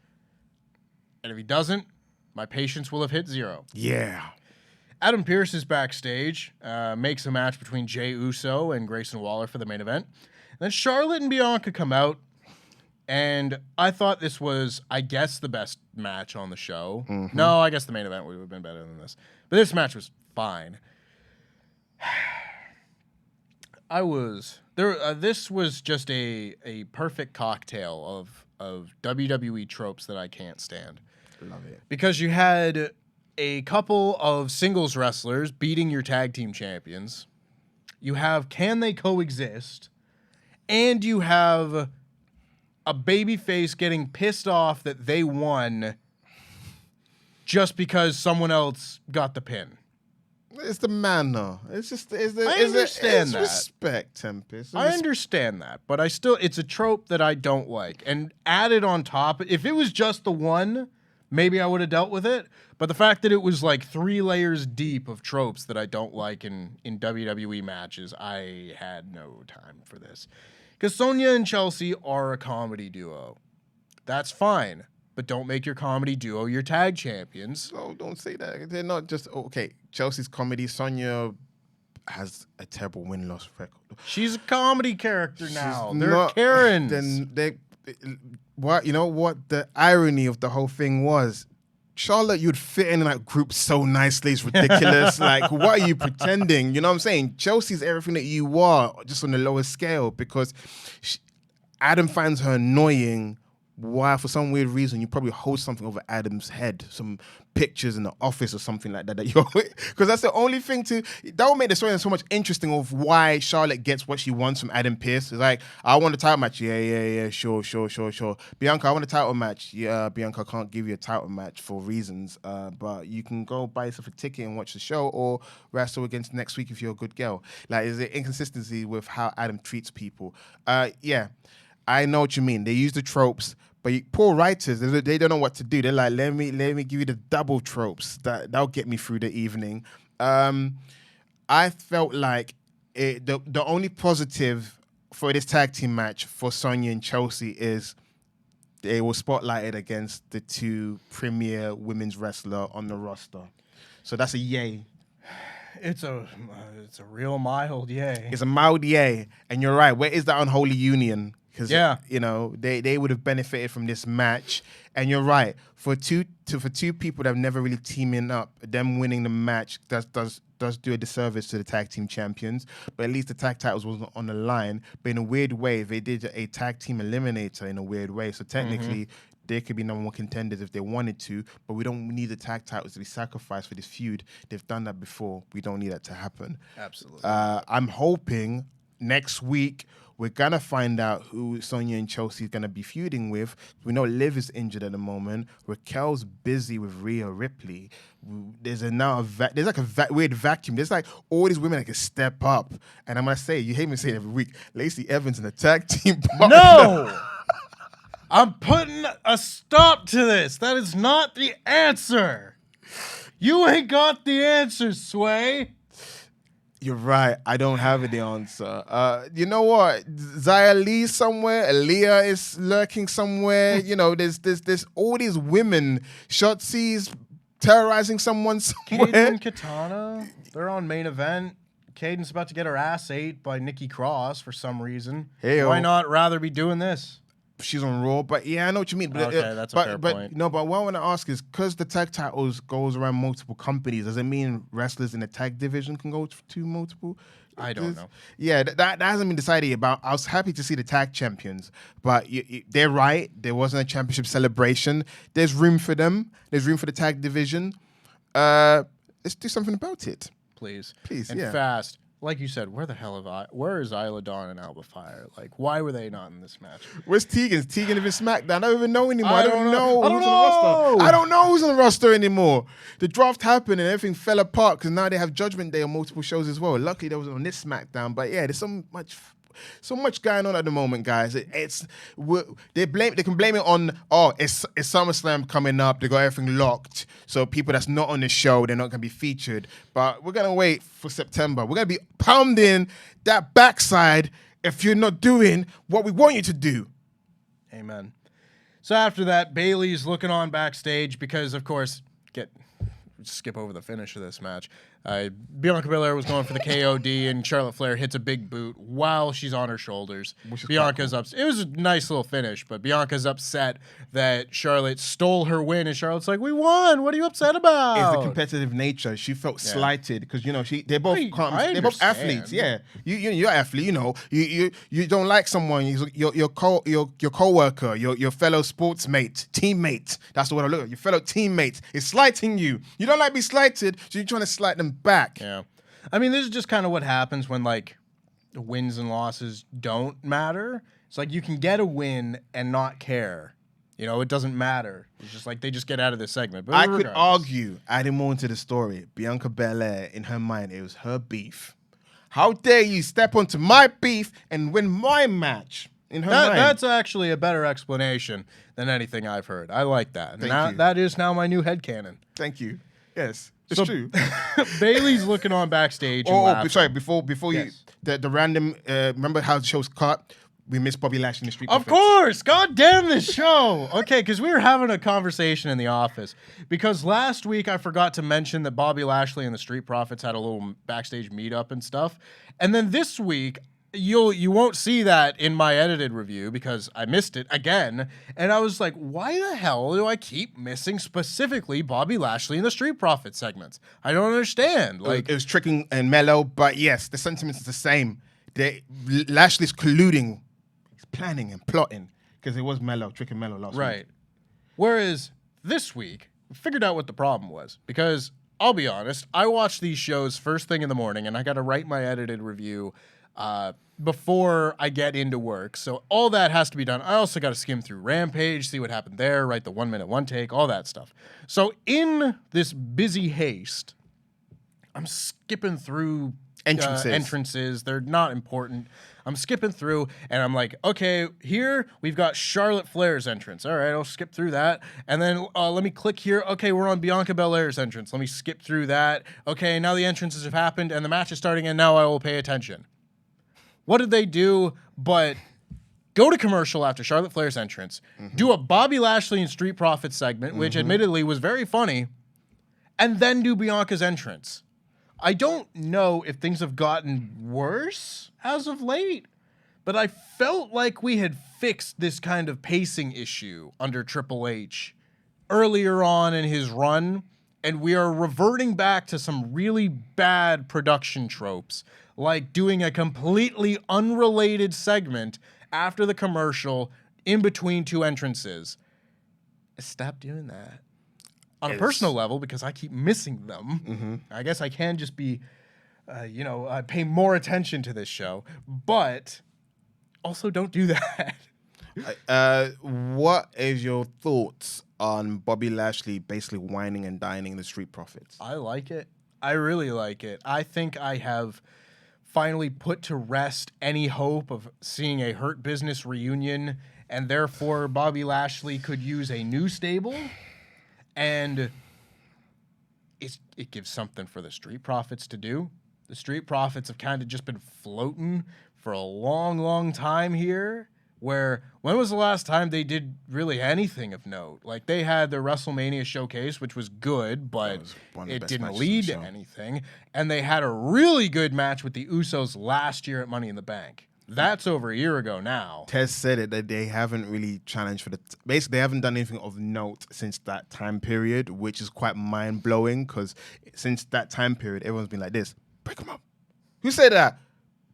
And if he doesn't, my patience will have hit 0. Yeah. Adam Pearce is backstage, makes a match between Jey Uso and Grayson Waller for the main event. And then Charlotte and Bianca come out. And I thought this was, I guess, the best match on the show. Mm-hmm. No, I guess the main event would have been better than this. But this match was fine. This was just a perfect cocktail of WWE tropes that I can't stand. Love it. Because you had a couple of singles wrestlers beating your tag team champions. You have Can They Coexist? And you have a babyface getting pissed off that they won just because someone else got the pin. It's the manner. It's just. I understand that. Respect, Tempest. I understand that, but it's a trope that I don't like. And added on top, if it was just the one, maybe I would have dealt with it. But the fact that it was like 3 layers deep of tropes that I don't like in WWE matches, I had no time for this. Because Sonya and Chelsea are a comedy duo. That's fine. But don't make your comedy duo your tag champions. Oh, don't say that. They're not just... Okay, Chelsea's comedy. Sonya has a terrible win-loss record. She's a comedy character now. They're Karens. Then they... What? You know what? The irony of the whole thing was, Charlotte, you'd fit in that group so nicely. It's ridiculous. Like, what are you pretending? You know what I'm saying? Chelsea's everything that you are, just on a lower scale, because Adam finds her annoying. Why, for some weird reason, you probably hold something over Adam's head, some pictures in the office or something like that. Because that's the only thing that will make the story so much interesting of why Charlotte gets what she wants from Adam Pearce. It's like, I want a title match. Yeah, sure. Bianca, I want a title match. Yeah, Bianca, I can't give you a title match for reasons, but you can go buy yourself a ticket and watch the show or wrestle against next week if you're a good girl. Like, is there inconsistency with how Adam treats people? Yeah. I know what you mean. They use the tropes, but poor writers, they don't know what to do. They're like, let me give you the double tropes. That'll get me through the evening. I felt like the only positive for this tag team match for Sonya and Chelsea is they were spotlighted against the two premier women's wrestler on the roster. So that's a yay. It's a real mild yay. It's a mild yay. And you're right. Where is that unholy union? Because you know they would have benefited from this match, and you're right. For two people that have never really teaming up, them winning the match does do a disservice to the tag team champions. But at least the tag titles wasn't on the line. But in a weird way, they did a tag team eliminator in a weird way. So technically, they could be number one contenders if they wanted to. But we don't need the tag titles to be sacrificed for this feud. They've done that before. We don't need that to happen. Absolutely. I'm hoping next week we're going to find out who Sonya and Chelsea is going to be feuding with. We know Liv is injured at the moment. Raquel's busy with Rhea Ripley. There's like a weird vacuum. There's like all these women that can step up. And I'm going to say, you hate me saying it every week, Lacey Evans in a tag team partner. No! I'm putting a stop to this. That is not the answer. You ain't got the answer, Sway. You're right. I don't have the answer. You know what? Zaya Lee somewhere. Aaliyah is lurking somewhere. You know, there's all these women. Shotzi's terrorizing someone somewhere. Kaden and Katana, they're on main event. Kaden's about to get her ass ate by Nikki Cross for some reason. Hey-o. Why not rather be doing this? She's on Raw, but yeah, I know what you mean. But, okay, that's a fair point. No, but what I want to ask is, because the tag titles goes around multiple companies, does it mean wrestlers in the tag division can go to multiple? I don't know. Yeah, that hasn't been decided about. I was happy to see the tag champions, but they're right. There wasn't a championship celebration. There's room for them. There's room for the tag division. Let's do something about it. Please, and fast. Like you said, where is Isla Dawn and Alba Fire? Like, why were they not in this match? Where's Tegan? Is Tegan even SmackDown? I don't even know anymore. I don't know who's on the roster. I don't know who's on the roster anymore. The draft happened and everything fell apart because now they have Judgment Day on multiple shows as well. Luckily, there was on this SmackDown. But yeah, there's so much going on at the moment, guys. They can blame it on it's SummerSlam coming up. They got everything locked, so people that's not on the show, they're not gonna be featured. But we're gonna wait for September. We're gonna be pounding that backside if you're not doing what we want you to do. Amen. So after that, Bayley's looking on backstage because, of course, skip over the finish of this match. Bianca Belair was going for the KOD, and Charlotte Flair hits a big boot while she's on her shoulders. Bianca's upset. It was a nice little finish, but Bianca's upset that Charlotte stole her win, and Charlotte's like, "We won. What are you upset about?" It's the competitive nature. She felt slighted because they're both athletes. Yeah, you're an athlete. You know, you don't like someone. Your coworker, your fellow sportsmate, teammate. That's the word I look at. Your fellow teammate is slighting you. You don't like being slighted, so you're trying to slight them back. Yeah. I mean, this is just kind of what happens when, like, wins and losses don't matter. It's like you can get a win and not care. You know, it doesn't matter. It's just like they just get out of this segment. But I could argue, adding more into the story, Bianca Belair, in her mind, it was her beef. How dare you step onto my beef and win my match? In her mind. That's actually a better explanation than anything I've heard. I like that. Thank you. That is now my new headcanon. Thank you. Yes. It's true. Bayley's looking on backstage. Sorry. Before yes. you, the random. Remember how the show's cut? We missed Bobby Lashley in the street. Of course. God damn this show. Okay, because we were having a conversation in the office. Because last week I forgot to mention that Bobby Lashley and the Street Profits had a little backstage meetup and stuff. And then this week, you won't see that in my edited review because I missed it again. And I was like, why the hell do I keep missing specifically Bobby Lashley in the Street Profits segments? I don't understand. Like, it was tricking and mellow, but yes, the sentiment is the same. Lashley's colluding, he's planning and plotting because it was mellow, trick and mellow last week. Right. Whereas this week, I figured out what the problem was because I'll be honest, I watch these shows first thing in the morning and I got to write my edited review before I get into work. So all that has to be done. I also got to skim through Rampage, see what happened there, write the 1 minute one take, all that stuff. So in this busy haste, I'm skipping through entrances. They're not important. I'm skipping through and I'm like, okay, here we've got Charlotte Flair's entrance. All right, I'll skip through that. And then let me click here. Okay, we're on Bianca Belair's entrance. Let me skip through that. Okay, now the entrances have happened and the match is starting and now I will pay attention. What did they do but go to commercial after Charlotte Flair's entrance, do a Bobby Lashley and Street Profits segment, which admittedly was very funny, and then do Bianca's entrance? I don't know if things have gotten worse as of late, but I felt like we had fixed this kind of pacing issue under Triple H earlier on in his run, and we are reverting back to some really bad production tropes, like doing a completely unrelated segment after the commercial in between two entrances. Stop doing that. On a personal level, because I keep missing them, I guess I can just be, pay more attention to this show, but also don't do that. What is your thoughts on Bobby Lashley basically whining and dining the Street Profits? I like it. I really like it. I think I have finally put to rest any hope of seeing a Hurt Business reunion, and therefore Bobby Lashley could use a new stable. And it gives something for the Street Profits to do. The Street Profits have kind of just been floating for a long, long time here. When was the last time they did really anything of note? Like, they had their WrestleMania showcase, which was good, but it didn't lead to anything. And they had a really good match with the Usos last year at Money in the Bank. That's over a year ago now. Tez said it that they haven't really challenged for basically they haven't done anything of note since that time period, which is quite mind blowing because since that time period, everyone's been like this: break them up. Who said that?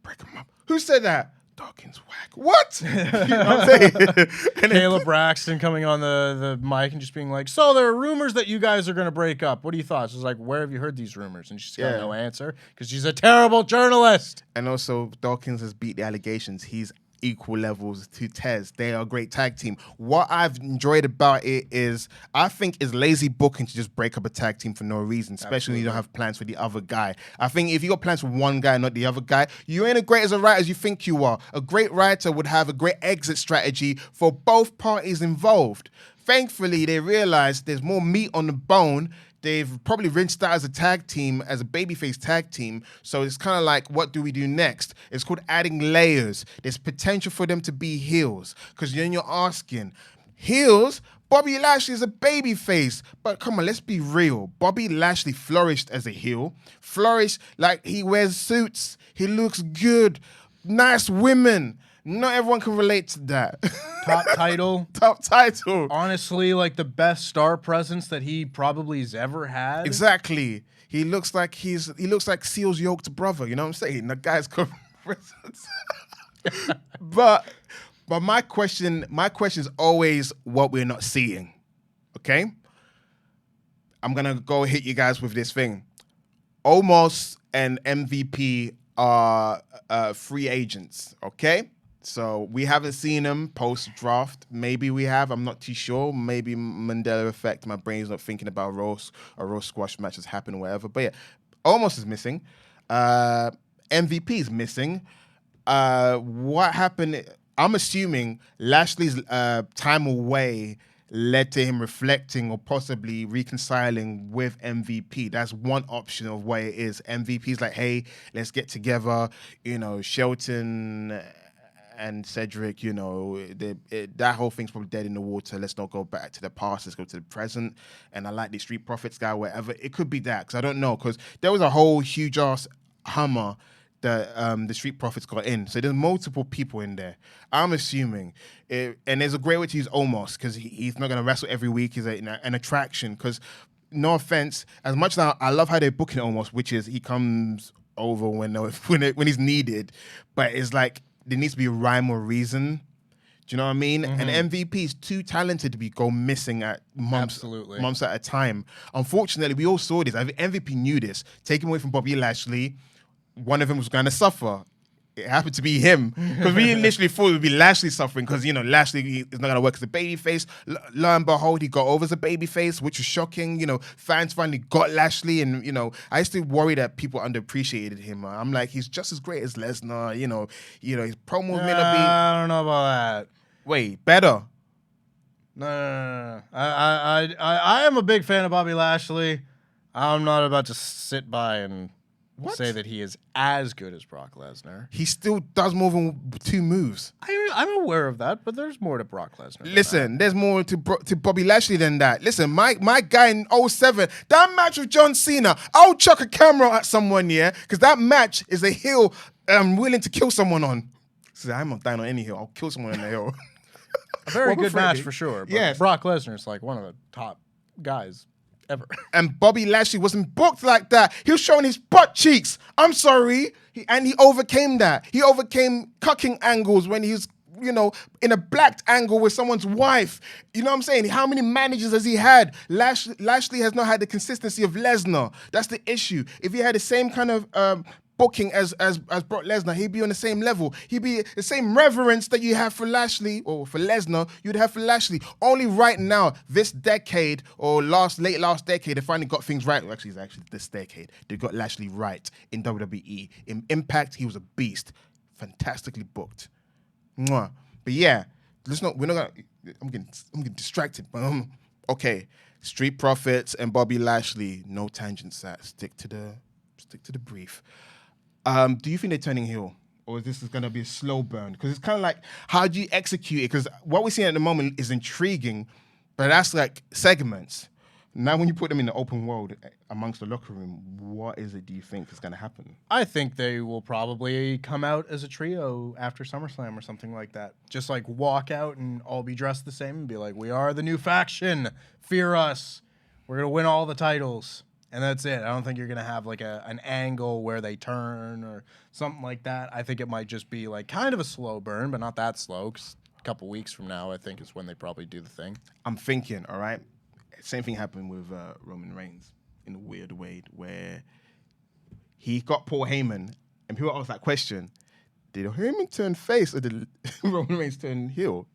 Break them up. Who said that? Dawkins whack. What? You know what I'm saying? Kayla Braxton coming on the mic and just being like, so there are rumors that you guys are going to break up. What are your thoughts? She's like, where have you heard these rumors? And she's got no answer because she's a terrible journalist. And also, Dawkins has beat the allegations. He's equal levels to Tez. They are a great tag team. What I've enjoyed about it is I think it's lazy booking to just break up a tag team for no reason, especially when you don't have plans for the other guy. I think if you got plans for one guy, not the other guy, you ain't as great as a writer as you think you are. A great writer would have a great exit strategy for both parties involved. Thankfully, they realized there's more meat on the bone. They've probably rinsed out as a tag team, as a babyface tag team. So it's kind of like, what do we do next? It's called adding layers. There's potential for them to be heels. Because then you're asking, heels? Bobby Lashley is a babyface. But come on, let's be real. Bobby Lashley flourished as a heel. Flourished like he wears suits. He looks good. Nice women. Not everyone can relate to that. Top title. Top title. Honestly, like the best star presence that he probably has ever had. Exactly. He looks like Seal's yoked brother. You know what I'm saying? The guy's got presence. but my question is always what we're not seeing. Okay? I'm gonna go hit you guys with this thing. Omos and MVP are free agents. Okay? So we haven't seen them post-draft. Maybe we have. I'm not too sure. Maybe Mandela effect. My brain's not thinking about a roast squash match has happened or whatever. But yeah, Omos is missing. MVP is missing. What happened? I'm assuming Lashley's time away led to him reflecting or possibly reconciling with MVP. That's one option of what it is. MVP's like, hey, let's get together. You know, Shelton and Cedric, you know, that whole thing's probably dead in the water. Let's not go back to the past. Let's go to the present. And I like the Street Profits guy, whatever. It could be that, because I don't know. Because there was a whole huge-ass Hummer the Street Profits got in. So there's multiple people in there. I'm assuming, and there's a great way to use Omos because he's not going to wrestle every week. He's an attraction because, no offense, as much as I love how they're booking Omos, which is he comes over when he's needed, but it's like there needs to be a rhyme or reason. Do you know what I mean? Mm-hmm. And MVP is too talented to go missing at months at a time. Unfortunately, we all saw this. I think MVP knew this. Taking away from Bobby Lashley, one of them was going to suffer. It happened to be him. Because we initially thought it would be Lashley suffering because, Lashley is not going to work as a babyface. Lo and behold, he got over as a babyface, which was shocking. Fans finally got Lashley. And, I used to worry that people underappreciated him. I'm like, he's just as great as Lesnar. His promos may not be... I don't know about that. Wait, better? No. I am a big fan of Bobby Lashley. I'm not about to sit by and say that he is as good as Brock Lesnar. He still does more than 2 moves. I'm aware of that, but there's more to Brock Lesnar. Listen, there's more to Bobby Lashley than that. Listen, my guy in 07, that match with John Cena, I'll chuck a camera at someone, because that match is a hill I'm willing to kill someone on. So I'm not dying on any hill. I'll kill someone on the hill. A very good match for sure. But yes. Brock Lesnar is like one of the top guys ever. And Bobby Lashley wasn't booked like that. He was showing his butt cheeks. I'm sorry. And he overcame that. He overcame cucking angles when he was, in a blacked angle with someone's wife. You know what I'm saying? How many managers has he had? Lashley has not had the consistency of Lesnar. That's the issue. If he had the same kind of booking as Brock Lesnar, he'd be on the same level. He'd be the same reverence that you have for Lashley or for Lesnar, you'd have for Lashley. Only right now, this decade or late last decade, they finally got things right. Well, it's actually this decade. They got Lashley right in WWE. In Impact, he was a beast. Fantastically booked. Mwah. But yeah, I'm getting distracted. Okay. Street Profits and Bobby Lashley, no tangents, that stick to the brief. Do you think they're turning heel? Or is this going to be a slow burn? Because it's kind of like, how do you execute it? Because what we're seeing at the moment is intriguing, but that's like segments. Now, when you put them in the open world amongst the locker room, what is it do you think is going to happen? I think they will probably come out as a trio after SummerSlam or something like that. Just like walk out and all be dressed the same and be like, we are the new faction. Fear us. We're going to win all the titles. And that's it. I don't think you're going to have like an angle where they turn or something like that. I think it might just be like kind of a slow burn, but not that slow. 'Cause a couple weeks from now, I think, is when they probably do the thing. I'm thinking, all right? Same thing happened with Roman Reigns in a weird way where he got Paul Heyman and people asked that question, did Heyman turn face or did Roman Reigns turn heel?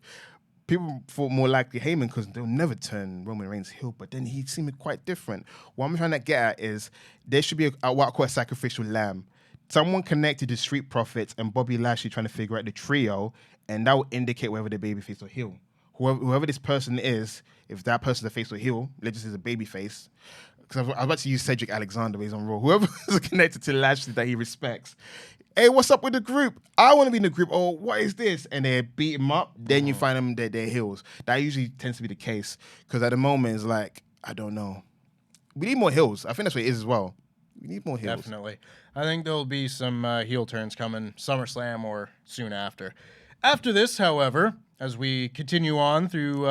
People thought more likely Heyman because they'll never turn Roman Reigns heel, but then he seemed quite different. What I'm trying to get at is there should be what I call a sacrificial lamb. Someone connected to Street Profits and Bobby Lashley trying to figure out the trio, and that will indicate whether they're babyface or heel. Whoever this person is, if that person's a face or heel, let's just say a babyface. Because I was about to use Cedric Alexander when he's on Raw. Whoever is connected to Lashley that he respects. Hey, what's up with the group? I want to be in the group. Oh, what is this? And they beat him up. Then you find them that they're heels. That usually tends to be the case. Because at the moment, it's like, I don't know. We need more heels. I think that's what it is as well. We need more heels. Definitely. I think there'll be some heel turns coming SummerSlam or soon after. After this, however, as we continue on through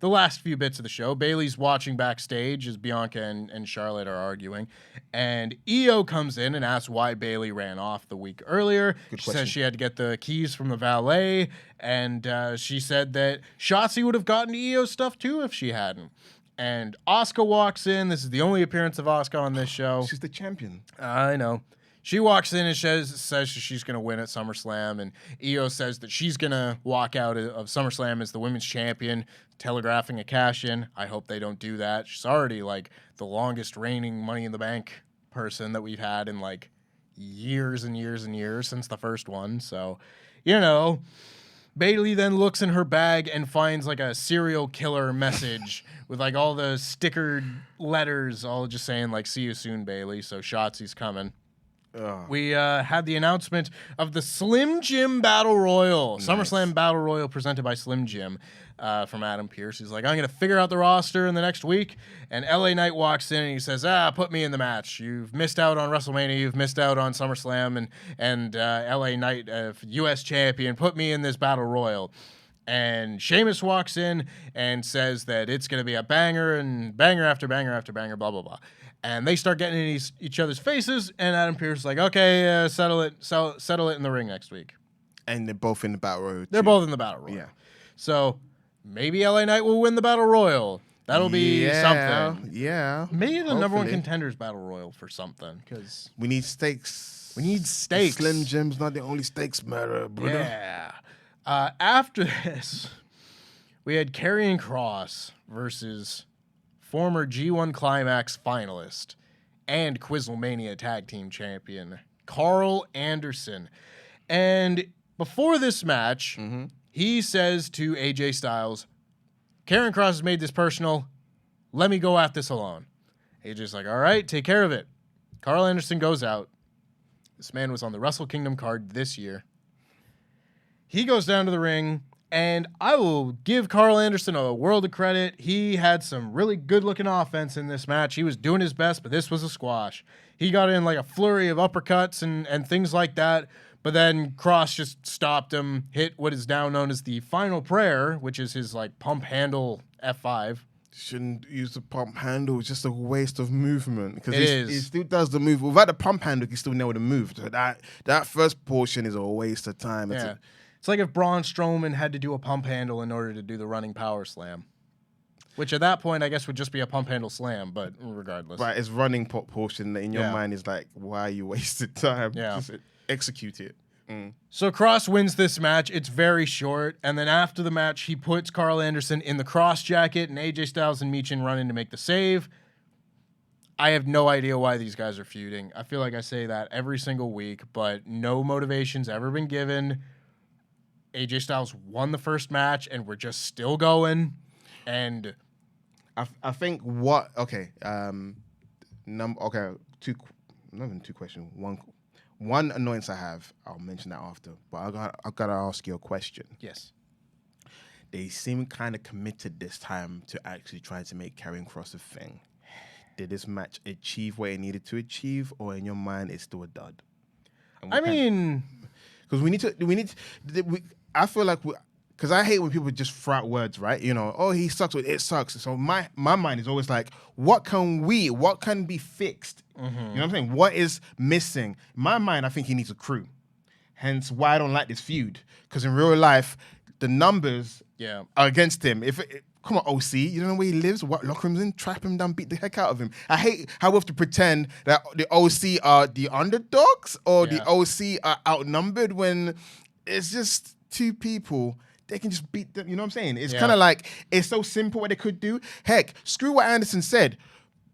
the last few bits of the show, Bayley's watching backstage as Bianca and Charlotte are arguing. And Iyo comes in and asks why Bayley ran off the week earlier. She says she had to get the keys from the valet. And she said that Shotzi would have gotten Iyo's stuff too if she hadn't. And Asuka walks in. This is the only appearance of Asuka on this show. She's the champion. I know. She walks in and says she's going to win at SummerSlam, and Iyo says that she's going to walk out of SummerSlam as the women's champion, telegraphing a cash-in. I hope they don't do that. She's already, like, the longest reigning Money in the Bank person that we've had in, like, years and years and years since the first one. So, Bayley then looks in her bag and finds, like, a serial killer message with, like, all the stickered letters all just saying, like, see you soon, Bayley. So Shotzi's coming. we had the announcement of the Slim Jim Battle Royal. Nice. SummerSlam Battle Royal presented by Slim Jim from Adam Pearce. He's like, I'm going to figure out the roster in the next week. And LA Knight walks in and he says, put me in the match. You've missed out on WrestleMania. You've missed out on SummerSlam. And LA Knight, U.S. champion, put me in this Battle Royal. And Sheamus walks in and says that it's going to be a banger and banger after banger after banger, blah, blah, blah. And they start getting in each other's faces, and Adam Pearce is like, okay, settle it in the ring next week. And they're both in the Battle Royal. They're both in the Battle Royal. Yeah. So maybe LA Knight will win the Battle Royal. That'll be something. Yeah. Maybe the number one contenders Battle Royal for something. Because we need stakes. Slim Jim's not the only stakes matter, brother. Yeah. After this, we had Karrion Kross versus former G1 Climax finalist and Quizlemania Tag Team Champion, Carl Anderson. And before this match, he says to AJ Styles, Karrion Kross has made this personal. Let me go at this alone. AJ's like, all right, take care of it. Carl Anderson goes out. This man was on the Wrestle Kingdom card this year. He goes down to the ring, and I will give Carl Anderson a world of credit. He had some really good-looking offense in this match. He was doing his best, but this was a squash. He got in like a flurry of uppercuts and things like that, but then Kross just stopped him, hit what is now known as the final prayer, which is his like pump handle F5. Shouldn't use the pump handle. It's just a waste of movement. Because he still does the move. Without the pump handle, he can still know the move. So that first portion is a waste of time. It's like if Braun Strowman had to do a pump handle in order to do the running power slam. Which at that point, I guess, would just be a pump handle slam, but regardless. Right, it's running portion that in your mind is like, why are you wasting time? Yeah. Just execute it. So Kross wins this match. It's very short. And then after the match, he puts Carl Anderson in the Kross jacket, and AJ Styles and Michin run in to make the save. I have no idea why these guys are feuding. I feel like I say that every single week, but no motivation's ever been given. AJ Styles won the first match, and we're just still going. And I think two questions. One annoyance I have, I'll mention that after. But I gotta ask you a question. Yes. They seem kind of committed this time to actually trying to make Karrion Kross a thing. Did this match achieve what it needed to achieve, or in your mind, it's still a dud? Because I feel like because I hate when people just throw out words, right? You know, oh, he sucks, it sucks. So my mind is always like, what can be fixed? You know what I'm saying? What is missing? In my mind, I think he needs a crew. Hence why I don't like this feud. Because in real life, the numbers are against him. Come on, OC, you don't know where he lives, what locker room's in, trap him down, beat the heck out of him. I hate how we have to pretend that the OC are the underdogs or the OC are outnumbered when it's just two people. They can just beat them, you know what I'm saying? It's kind of like, it's so simple what they could do. Heck, screw what Anderson said.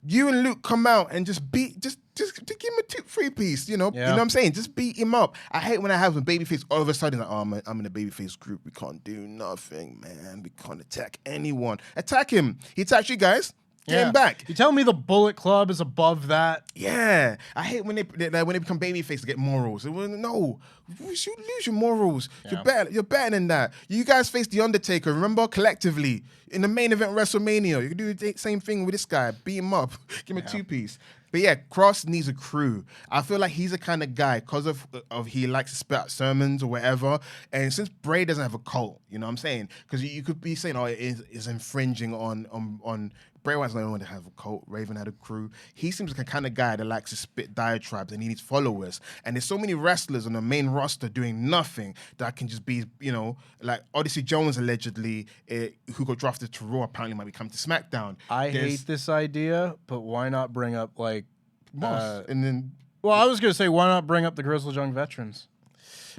You and Luke come out and just give him a 2-3 piece, you know? You know what I'm saying? Just beat him up. I hate when I have a babyface all of a sudden, like, oh, I'm in a babyface group. We can't do nothing, man. We can't attack anyone. Attack him. He attacked you guys. Get him back. You tell me the Bullet Club is above that? Yeah. I hate when they become babyface to get morals. No. You should lose your morals. Yeah. You're better than that. You guys faced The Undertaker, remember? Collectively. In the main event WrestleMania. You can do the same thing with this guy. Beat him up. Give him a 2-piece. But yeah, Kross needs a crew. I feel like he's the kind of guy, because of he likes to spit out sermons or whatever. And since Bray doesn't have a cult, you know what I'm saying? Because you could be saying, oh, it is infringing on Bray Wyatt's not the one to have a cult. Raven had a crew. He seems like a kind of guy that likes to spit diatribes and he needs followers. And there's so many wrestlers on the main roster doing nothing that can just be, you know, like Odyssey Jones allegedly, who got drafted to Raw, apparently might be coming to SmackDown. I hate this idea, but why not bring up like and then, well, I was gonna say, why not bring up the Grizzled Young Veterans?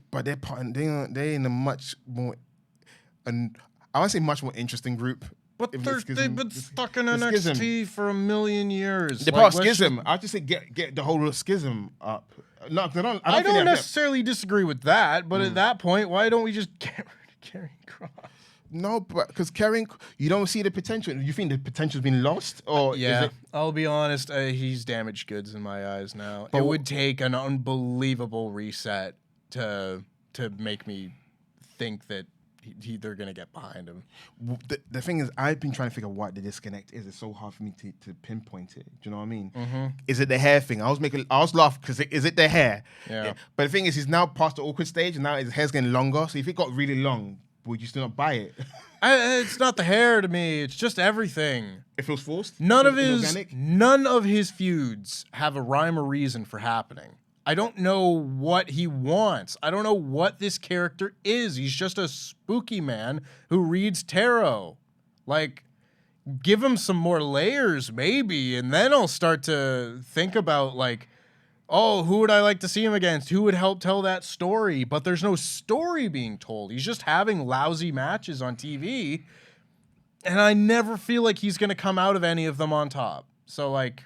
But they're in a much more, and I want to say much more interesting group. But they've been stuck in NXT for a million years. The part schism. I just say get the whole schism up. No, I don't necessarily disagree with that, but at that point, why don't we just get rid of Karrion Kross? No, but because carrying, you don't see the potential. You think the potential's been lost, or Yeah, is it? I'll be honest. He's damaged goods in my eyes now. But It would take an unbelievable reset to make me think that they're gonna get behind him. The thing is, I've been trying to figure out what the disconnect is. It's so hard for me to pinpoint it. Do you know what I mean? Mm-hmm. Is it the hair thing? I was laughing because is it the hair? Yeah. But the thing is, he's now past the awkward stage, and now his hair's getting longer. So if it got really long, would you still not buy it? It's not the hair to me. It's just everything. It feels forced. None of Inorganic? his feuds have a rhyme or reason for happening. I don't know what he wants. I don't know what this character is. He's just a spooky man who reads tarot. Like, give him some more layers, maybe, and then I'll start to think about, like, oh, who would I like to see him against? Who would help tell that story? But there's no story being told. He's just having lousy matches on TV, and I never feel like he's going to come out of any of them on top. So, like,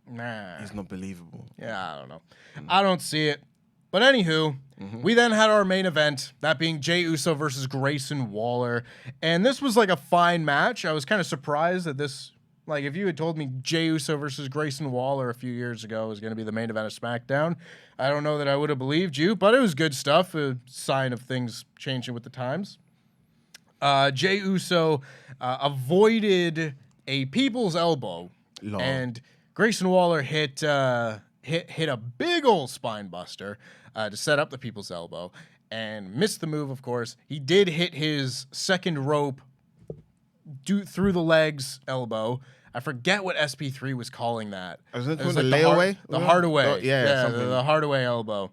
nah. He's not believable. Yeah, I don't know. I don't see it. But anywho, we then had our main event, that being Jey Uso versus Grayson Waller. And this was like a fine match. I was kind of surprised that this, like, if you had told me Jey Uso versus Grayson Waller a few years ago was going to be the main event of SmackDown, I don't know that I would have believed you, but it was good stuff, a sign of things changing with the times. Jey Uso avoided a people's elbow, Lol. and Grayson Waller hit a big old spine buster to set up the people's elbow and missed the move, of course. He did hit his second rope through the legs elbow. I forget what SP3 was calling that. Was it It was called like the layaway? The Hardaway. Oh, yeah, something. the Hardaway elbow.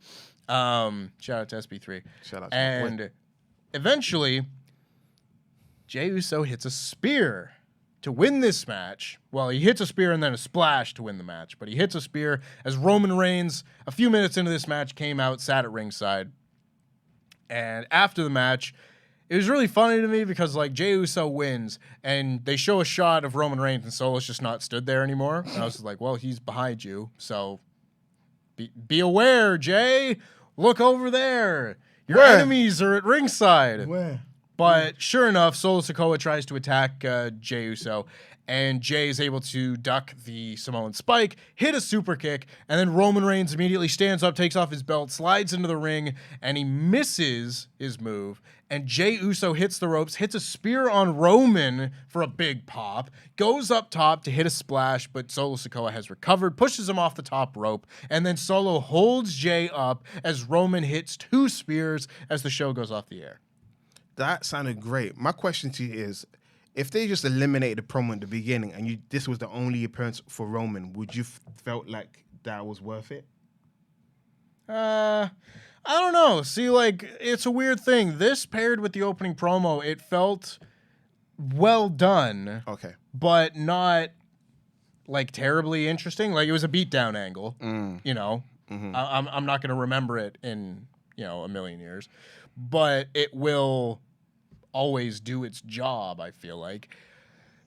Shout out to SP3. Shout out to And eventually, Jey Uso hits a spear to win this match. Well, he hits a spear and then a splash to win the match, but he hits a spear as Roman Reigns, a few minutes into this match, came out, sat at ringside. And after the match, it was really funny to me because, like, Jey Uso wins, and they show a shot of Roman Reigns, and Solo's just not stood there anymore. And I was just like, well, he's behind you, so be aware, Jey. Look over there. Your enemies are at ringside. Where? But sure enough, Solo Sikoa tries to attack Jey Uso, and Jey is able to duck the Samoan spike, hit a super kick, and then Roman Reigns immediately stands up, takes off his belt, slides into the ring, and he misses his move. And Jey Uso hits the ropes, hits a spear on Roman for a big pop, goes up top to hit a splash, but Solo Sikoa has recovered, pushes him off the top rope, and then Solo holds Jey up as Roman hits 2 spears as the show goes off the air. That sounded great. My question to you is, if they just eliminated the promo at the beginning and this was the only appearance for Roman, would you felt like that was worth it? I don't know. See, like, it's a weird thing. This paired with the opening promo, it felt well done. Okay. But not, like, terribly interesting. Like, it was a beatdown angle, you know. Mm-hmm. I'm not going to remember it in, a million years. But it will always do its job, I feel like.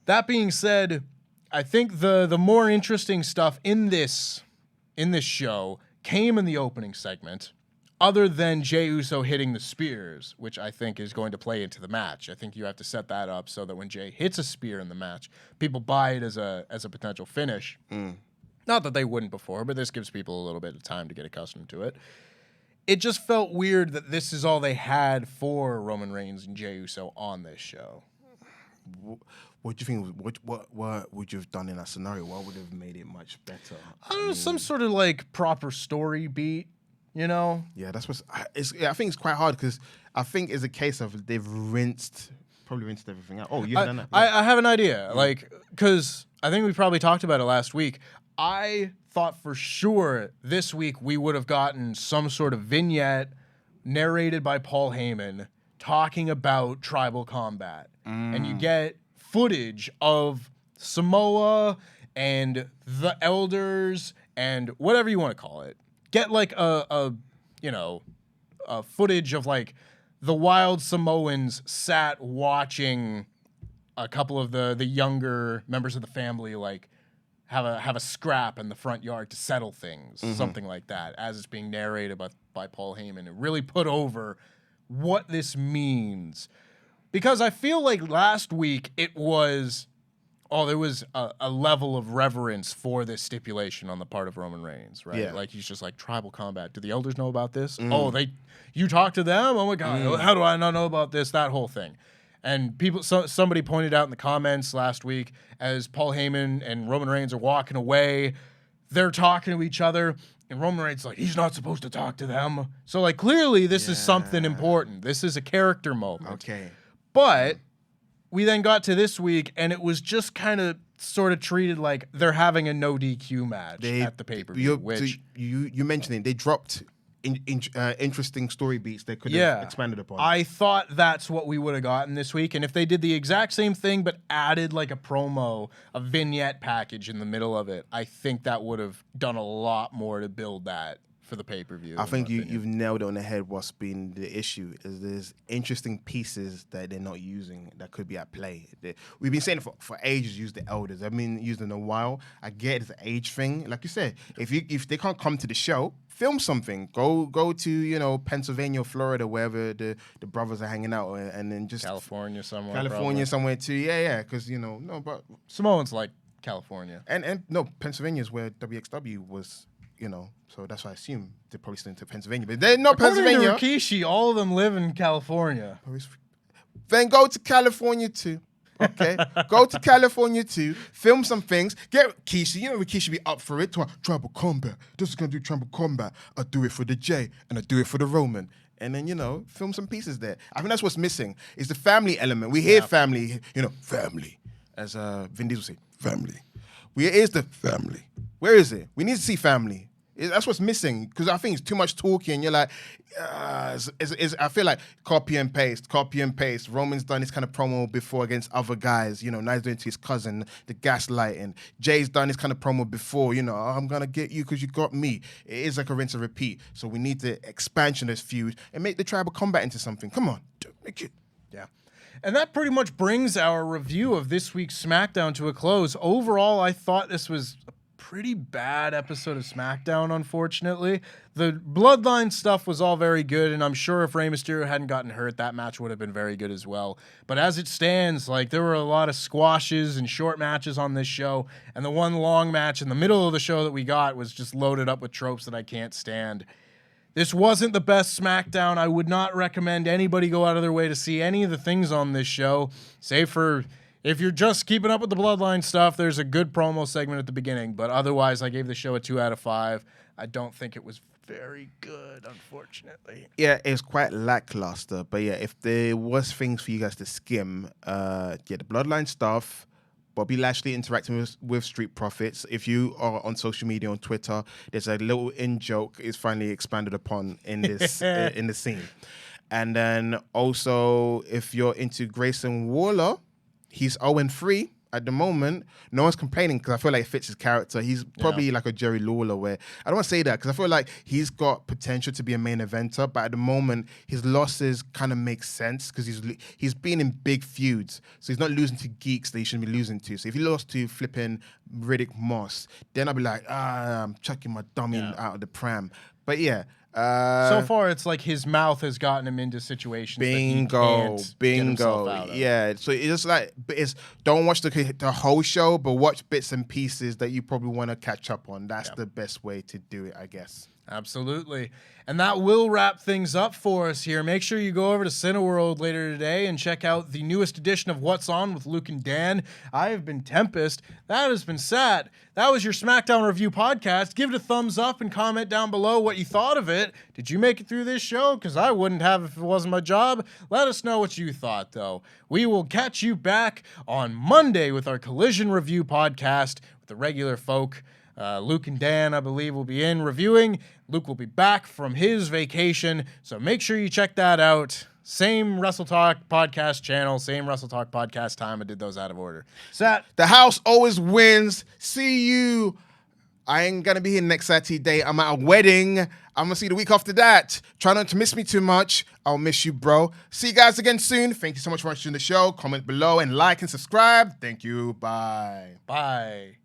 That being said, I think the more interesting stuff in this show came in the opening segment, other than Jey Uso hitting the spears, which I think is going to play into the match. I think you have to set that up so that when Jey hits a spear in the match, people buy it as a potential finish. Not that they wouldn't before, but this gives people a little bit of time to get accustomed to it. It just felt weird that this is all they had for Roman Reigns and Jey Uso on this show. What do you think? What would you have done in that scenario? What would have made it much better? I don't know, some sort of like proper story beat, you know? Yeah, that's what's. I think it's quite hard because I think it's a case of they've probably rinsed everything out. Oh, you've done that. I have an idea, like, because I think we probably talked about it last week. I thought for sure this week we would have gotten some sort of vignette narrated by Paul Heyman talking about tribal combat. And you get footage of Samoa and the elders and whatever you want to call it. Get like a footage of like the wild Samoans sat watching a couple of the younger members of the family like have a scrap in the front yard to settle things, something like that, as it's being narrated by Paul Heyman, and really put over what this means. Because I feel like last week it was, there was a level of reverence for this stipulation on the part of Roman Reigns, right? Yeah. Like he's just like, tribal combat. Do the elders know about this? Oh, you talk to them? Oh my God, how do I not know about this? That whole thing. And somebody pointed out in the comments last week as Paul Heyman and Roman Reigns are walking away, they're talking to each other, and Roman Reigns is like, he's not supposed to talk to them. So like clearly this is something important. This is a character moment. Okay. But we then got to this week, and it was just kind of sort of treated like they're having a no DQ match at the pay-per-view. Which you mentioned it, they dropped interesting story beats they could have expanded upon. I thought that's what we would have gotten this week, and if they did the exact same thing but added like a promo, a vignette package in the middle of it, I think that would have done a lot more to build that for the pay-per-view. I think you've nailed it on the head. What's been the issue is there's interesting pieces that they're not using that could be at play. We've been saying for ages, use the elders. I've been using a while. I get it's an age thing. Like you said, if they can't come to the show, film something. Go to Pennsylvania, Florida, wherever the brothers are hanging out, and then just California somewhere. Somewhere too. Yeah. Because but Samoans like California, and no, Pennsylvania is where WXW was. So that's why I assume they're probably still into Pennsylvania. But they're not Pennsylvania. According to Rikishi, all of them live in California. Then go to California too. Okay? Go to California too. Film some things. Get Rikishi. Rikishi be up for it. Tribal combat. This is going to do tribal combat. I do it for the Jey and I do it for the Roman. And then, film some pieces there. I think that's what's missing. Is the family element. We hear family, family. As Vin Diesel say, family. Where is the family? Where is it? We need to see family. That's what's missing, because I think it's too much talking. You're like, I feel like copy and paste. Roman's done this kind of promo before against other guys. Now he's doing it to his cousin, the gaslighting. Jay's done this kind of promo before. I'm going to get you because you got me. It is like a rinse and repeat. So we need the expansion of this feud and make the tribal combat into something. Come on, make it. Yeah. And that pretty much brings our review of this week's SmackDown to a close. Overall, I thought this was a pretty bad episode of SmackDown, unfortunately. The Bloodline stuff was all very good, and I'm sure if Rey Mysterio hadn't gotten hurt, that match would have been very good as well. But as it stands, there were a lot of squashes and short matches on this show, and the one long match in the middle of the show that we got was just loaded up with tropes that I can't stand. This wasn't the best SmackDown. I would not recommend anybody go out of their way to see any of the things on this show, save for if you're just keeping up with the Bloodline stuff, there's a good promo segment at the beginning. But otherwise, I gave the show a 2 out of 5. I don't think it was very good, unfortunately. Yeah, it's quite lackluster. But yeah, if there was things for you guys to skim, the Bloodline stuff, Bobby Lashley interacting with Street Profits. If you are on social media, on Twitter, there's a little in-joke is finally expanded upon in this in the scene. And then also, if you're into Grayson Waller, he's 0-3 at the moment. No one's complaining because I feel like it fits his character. He's probably like a Jerry Lawler, where I don't want to say that because I feel like he's got potential to be a main eventer, but at the moment his losses kind of make sense because he's been in big feuds, so he's not losing to geeks that he shouldn't be losing to. So if he lost to flipping Riddick Moss, then I'll be like, I'm chucking my dummy out of the pram. But yeah. So far, it's like his mouth has gotten him into situations. Bingo. Yeah. So it's like, don't watch the whole show, but watch bits and pieces that you probably want to catch up on. That's the best way to do it, I guess. Absolutely. And that will wrap things up for us here. Make sure you go over to Cineworld later today and check out the newest edition of What's On with Luke and Dan. I have been Tempest. That has been Sat. That was your SmackDown Review podcast. Give it a thumbs up and comment down below what you thought of it. Did you make it through this show? Because I wouldn't have if it wasn't my job. Let us know what you thought, though. We will catch you back on Monday with our Collision Review podcast with the regular folk. Luke and Dan, I believe, will be in reviewing. Luke will be back from his vacation, so make sure you check that out. Same WrestleTalk Podcast channel, same WrestleTalk Podcast time. I did those out of order. Sat. The house always wins. See you. I ain't going to be here next Saturday. I'm at a wedding. I'm going to see you the week after that. Try not to miss me too much. I'll miss you, bro. See you guys again soon. Thank you so much for watching the show. Comment below and like and subscribe. Thank you. Bye. Bye.